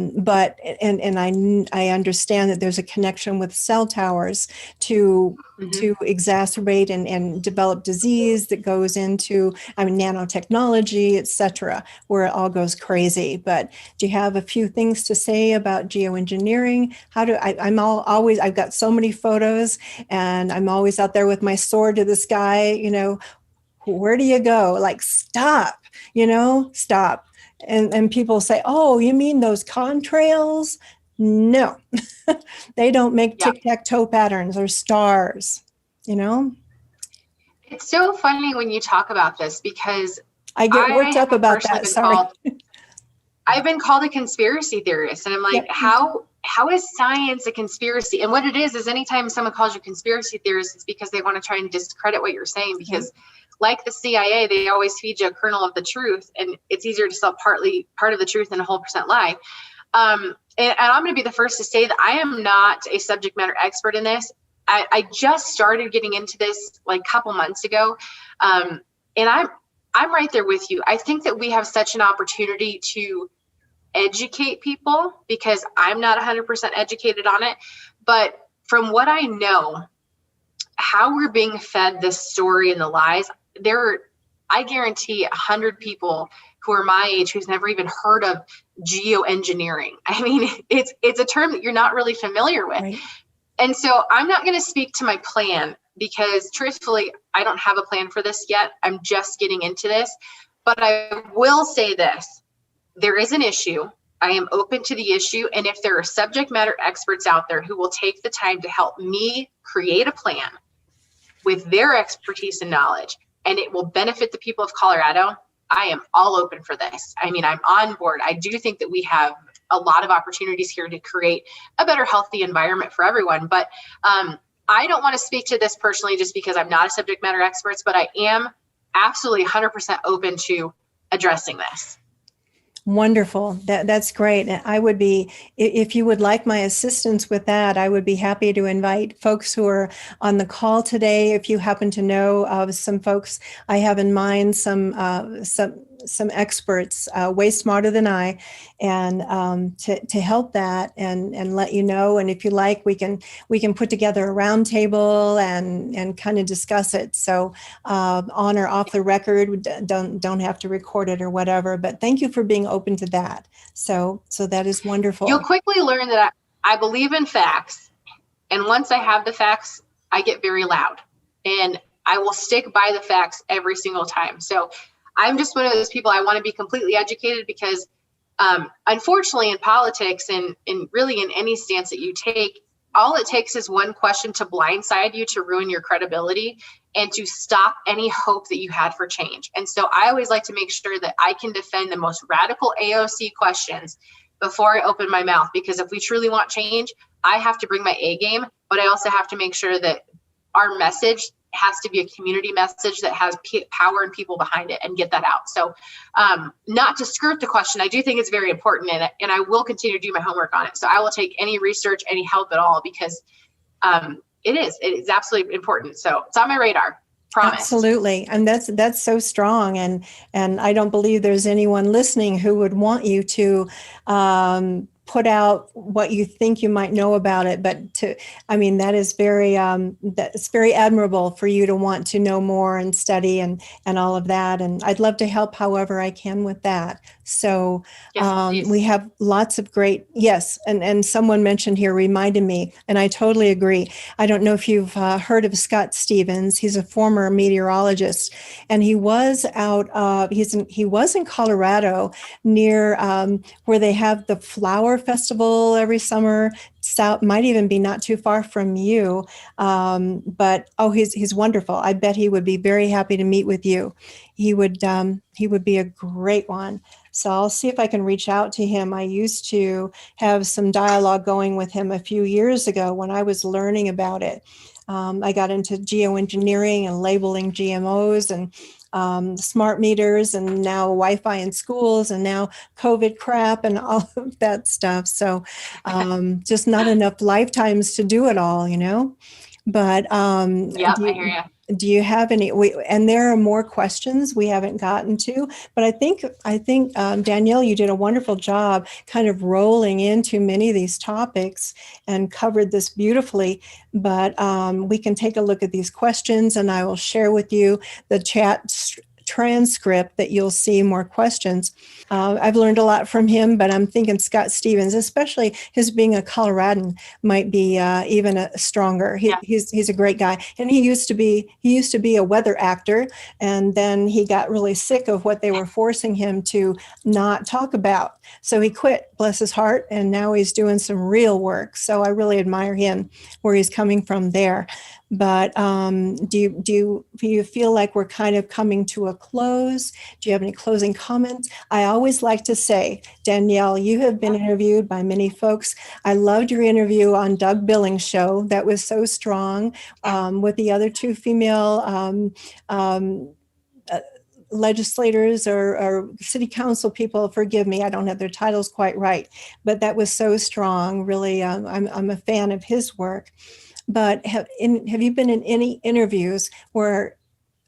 understand that there's a connection with cell towers to exacerbate and develop disease that goes into nanotechnology, et cetera, where it all goes crazy. But do you have a few things to say about geoengineering? I've got so many photos, and I'm always out there with my sword to the sky, where do you go? Like, stop. And people say, oh, you mean those contrails? No, they don't make tic-tac-toe patterns or stars, It's so funny when you talk about this, because I get worked up about that. Sorry. I've been called a conspiracy theorist, and I'm like, how is science a conspiracy? And what it is anytime someone calls you a conspiracy theorist, it's because they want to try and discredit what you're saying, because like the CIA, they always feed you a kernel of the truth, and it's easier to sell part of the truth than a whole percent lie. And I'm going to be the first to say that I am not a subject matter expert in this. I just started getting into this like a couple months ago. And I'm right there with you. I think that we have such an opportunity to educate people, because I'm not 100% educated on it. But from what I know, how we're being fed this story and the lies, I guarantee 100 people who are my age who's never even heard of geoengineering. I mean, it's a term that you're not really familiar with. Right. And so I'm not going to speak to my plan, because truthfully, I don't have a plan for this yet. I'm just getting into this. But I will say this. There is an issue. I am open to the issue. And if there are subject matter experts out there who will take the time to help me create a plan with their expertise and knowledge, and it will benefit the people of Colorado, I am all open for this. I mean, I'm on board. I do think that we have a lot of opportunities here to create a better, healthy environment for everyone. But I don't want to speak to this personally just because I'm not a subject matter expert, but I am absolutely 100% open to addressing this. Wonderful. That's great. And I would be, if you would like my assistance with that, I would be happy to invite folks who are on the call today. If you happen to know of some folks I have in mind, some experts way smarter than I, and to help that and let you know. And if you like, we can put together a roundtable and kind of discuss it. So on or off the record, don't have to record it or whatever. But thank you for being open to that. So that is wonderful. You'll quickly learn that I believe in facts, and once I have the facts, I get very loud, and I will stick by the facts every single time. So I'm just one of those people. I want to be completely educated, because unfortunately in politics and really in any stance that you take, all it takes is one question to blindside you, to ruin your credibility and to stop any hope that you had for change. And so I always like to make sure that I can defend the most radical AOC questions before I open my mouth, because if we truly want change, I have to bring my A game, but I also have to make sure that our message has to be a community message that has power and people behind it, and get that out. So not to skirt the question, I do think it's very important, and I will continue to do my homework on it. So I will take any research, any help at all, because it is absolutely important. So it's on my radar. Promise. Absolutely. And that's so strong. And I don't believe there's anyone listening who would want you to put out what you think you might know about it. But that is that's very admirable for you to want to know more and study and all of that. And I'd love to help however I can with that. So Yes, we have lots of great, yes. And someone mentioned here, reminded me, and I totally agree. I don't know if you've heard of Scott Stevens. He's a former meteorologist, and he was he was in Colorado near where they have the flower festival every summer. South might even be not too far from you, but he's wonderful. I bet he would be very happy to meet with you. He would be a great one. So I'll see if I can reach out to him. I used to have some dialogue going with him a few years ago when I was learning about it. I got into geoengineering and labeling GMOs and smart meters, and now Wi-Fi in schools, and now COVID crap and all of that stuff. So just not enough lifetimes to do it all, But yeah, I hear you. do you have any? And there are more questions we haven't gotten to, but I think Danielle, you did a wonderful job kind of rolling into many of these topics and covered this beautifully. But we can take a look at these questions, and I will share with you the chat transcript that you'll see more questions. I've learned a lot from him, but I'm thinking Scott Stevens, especially his being a Coloradan, might be even stronger. He's a great guy, and he used to be a weather actor, and then he got really sick of what they were forcing him to not talk about, so he quit. Bless his heart, and now he's doing some real work. So I really admire him where he's coming from there. But do you feel like we're kind of coming to a close? Do you have any closing comments? I always like to say, Danielle, you have been interviewed by many folks. I loved your interview on Doug Billings' show. That was so strong with the other two female legislators or city council people. Forgive me, I don't have their titles quite right, but that was so strong. Really, I'm a fan of his work. But have you been in any interviews where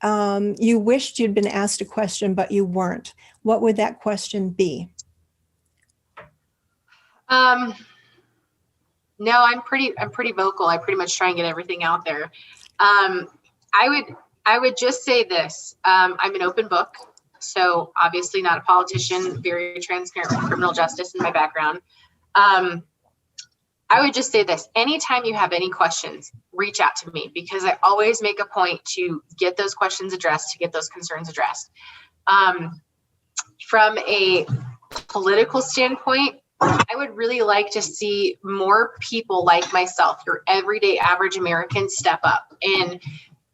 you wished you'd been asked a question, but you weren't? What would that question be? No, I'm pretty vocal. I pretty much try and get everything out there. I would just say this. I'm an open book, so obviously not a politician, very transparent with criminal justice in my background. I would just say this: anytime you have any questions, reach out to me, because I always make a point to get those questions addressed, to get those concerns addressed. From a political standpoint, I would really like to see more people like myself, your everyday average American, step up. And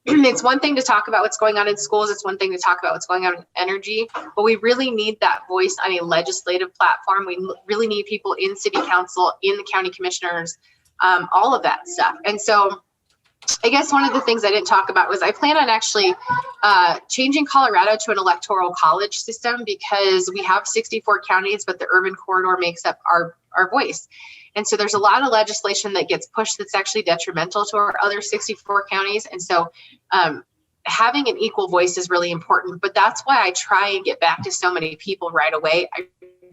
it's one thing to talk about what's going on in schools. It's one thing to talk about what's going on in energy, but we really need that voice on a legislative platform. We really need people in city council, in the county commissioners, all of that stuff. And so I guess one of the things I didn't talk about was I plan on actually changing Colorado to an electoral college system, because we have 64 counties, but the urban corridor makes up our voice. And so there's a lot of legislation that gets pushed that's actually detrimental to our other 64 counties. And so having an equal voice is really important, but that's why I try and get back to so many people right away. I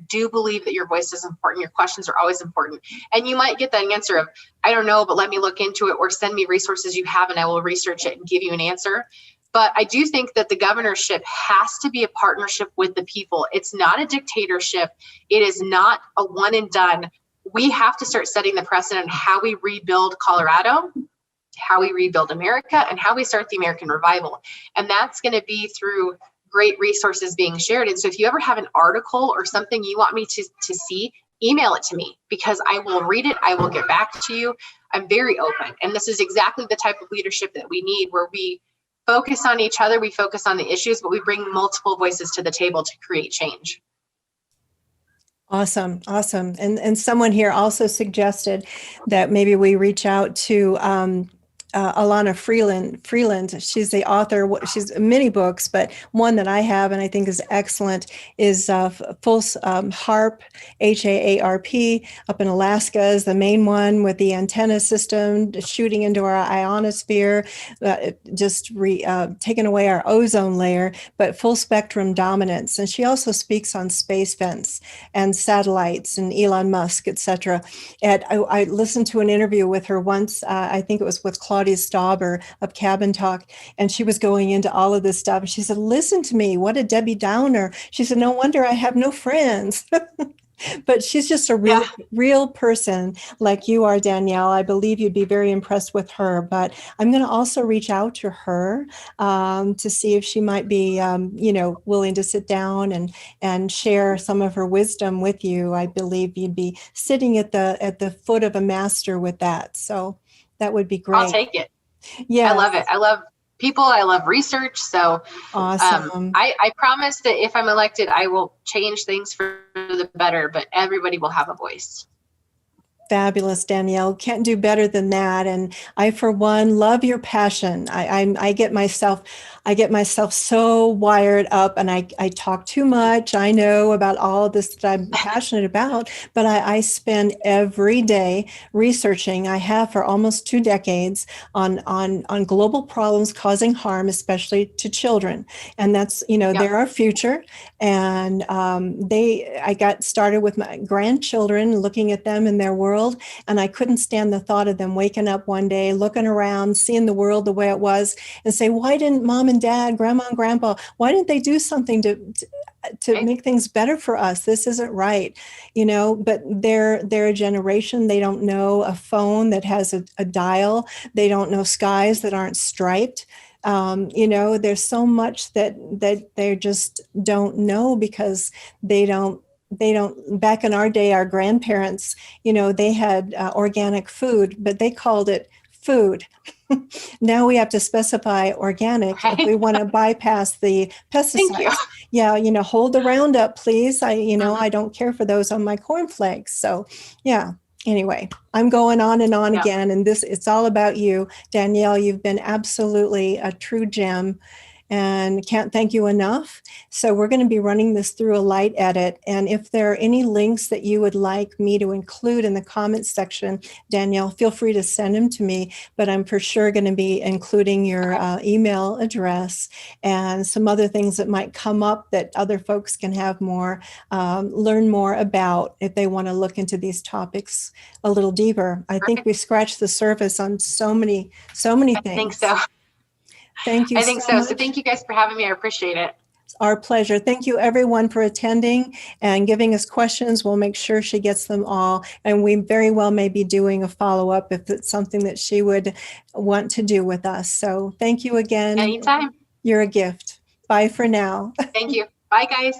do believe that your voice is important. Your questions are always important. And you might get that answer of, I don't know, but let me look into it, or send me resources you have and I will research it and give you an answer. But I do think that the governorship has to be a partnership with the people. It's not a dictatorship. It is not a one and done. We have to start setting the precedent on how we rebuild Colorado, how we rebuild America, and how we start the American revival. And that's going to be through great resources being shared. And so if you ever have an article or something you want me to see, email it to me, because I will read it. I will get back to you. I'm very open. And this is exactly the type of leadership that we need, where we focus on each other, we focus on the issues, but we bring multiple voices to the table to create change. Awesome. And someone here also suggested that maybe we reach out to Elana Freeland. She's the author. She's many books, but one that I have and I think is excellent is full HAARP, HAARP, up in Alaska is the main one with the antenna system shooting into our ionosphere, taking away our ozone layer, but full spectrum dominance. And she also speaks on space fence and satellites and Elon Musk, etc. And I listened to an interview with her once. I think it was with Claudia Stauber of Cabin Talk, and she was going into all of this stuff. And she said, "Listen to me, what a Debbie Downer." She said, "No wonder I have no friends." But she's just a real person like you are, Danielle. I believe you'd be very impressed with her. But I'm going to also reach out to her to see if she might be, willing to sit down and share some of her wisdom with you. I believe you'd be sitting at the foot of a master with that. So that would be great. I'll take it. Yeah, I love it. I love people. I love research. So awesome. I promise that if I'm elected, I will change things for the better, but everybody will have a voice. Fabulous, Danielle. Can't do better than that. And I, for one, love your passion. I get myself so wired up, and I talk too much. I know about all of this that I'm passionate about, but I spend every day researching. I have for almost 2 decades on global problems causing harm, especially to children. And that's, they're our future. And I got started with my grandchildren, looking at them in their world. And I couldn't stand the thought of them waking up one day, looking around, seeing the world the way it was, and say, why didn't mom and dad, grandma and grandpa, why didn't they do something to make things better for us? This isn't right, but they're a generation. They don't know a phone that has a dial. They don't know skies that aren't striped. There's so much that they just don't know because they don't, back in our day, our grandparents, they had organic food, but they called it food. Now we have to specify organic if we want to bypass the pesticides. Thank you. Yeah, hold the Roundup, please. I don't care for those on my cornflakes. So, yeah. Anyway, I'm going on and on again, and it's all about you, Danielle. You've been absolutely a true gem. And can't thank you enough. So we're going to be running this through a light edit. And if there are any links that you would like me to include in the comments section, Danielle, feel free to send them to me. But I'm for sure going to be including your email address and some other things that might come up that other folks can have learn more about if they want to look into these topics a little deeper. I think we scratched the surface on so many things. I think so. Thank you. I think so. So thank you guys for having me. I appreciate it. It's our pleasure. Thank you, everyone, for attending and giving us questions. We'll make sure she gets them all. And we very well may be doing a follow-up if it's something that she would want to do with us. So thank you again. Anytime. You're a gift. Bye for now. Thank you. Bye, guys.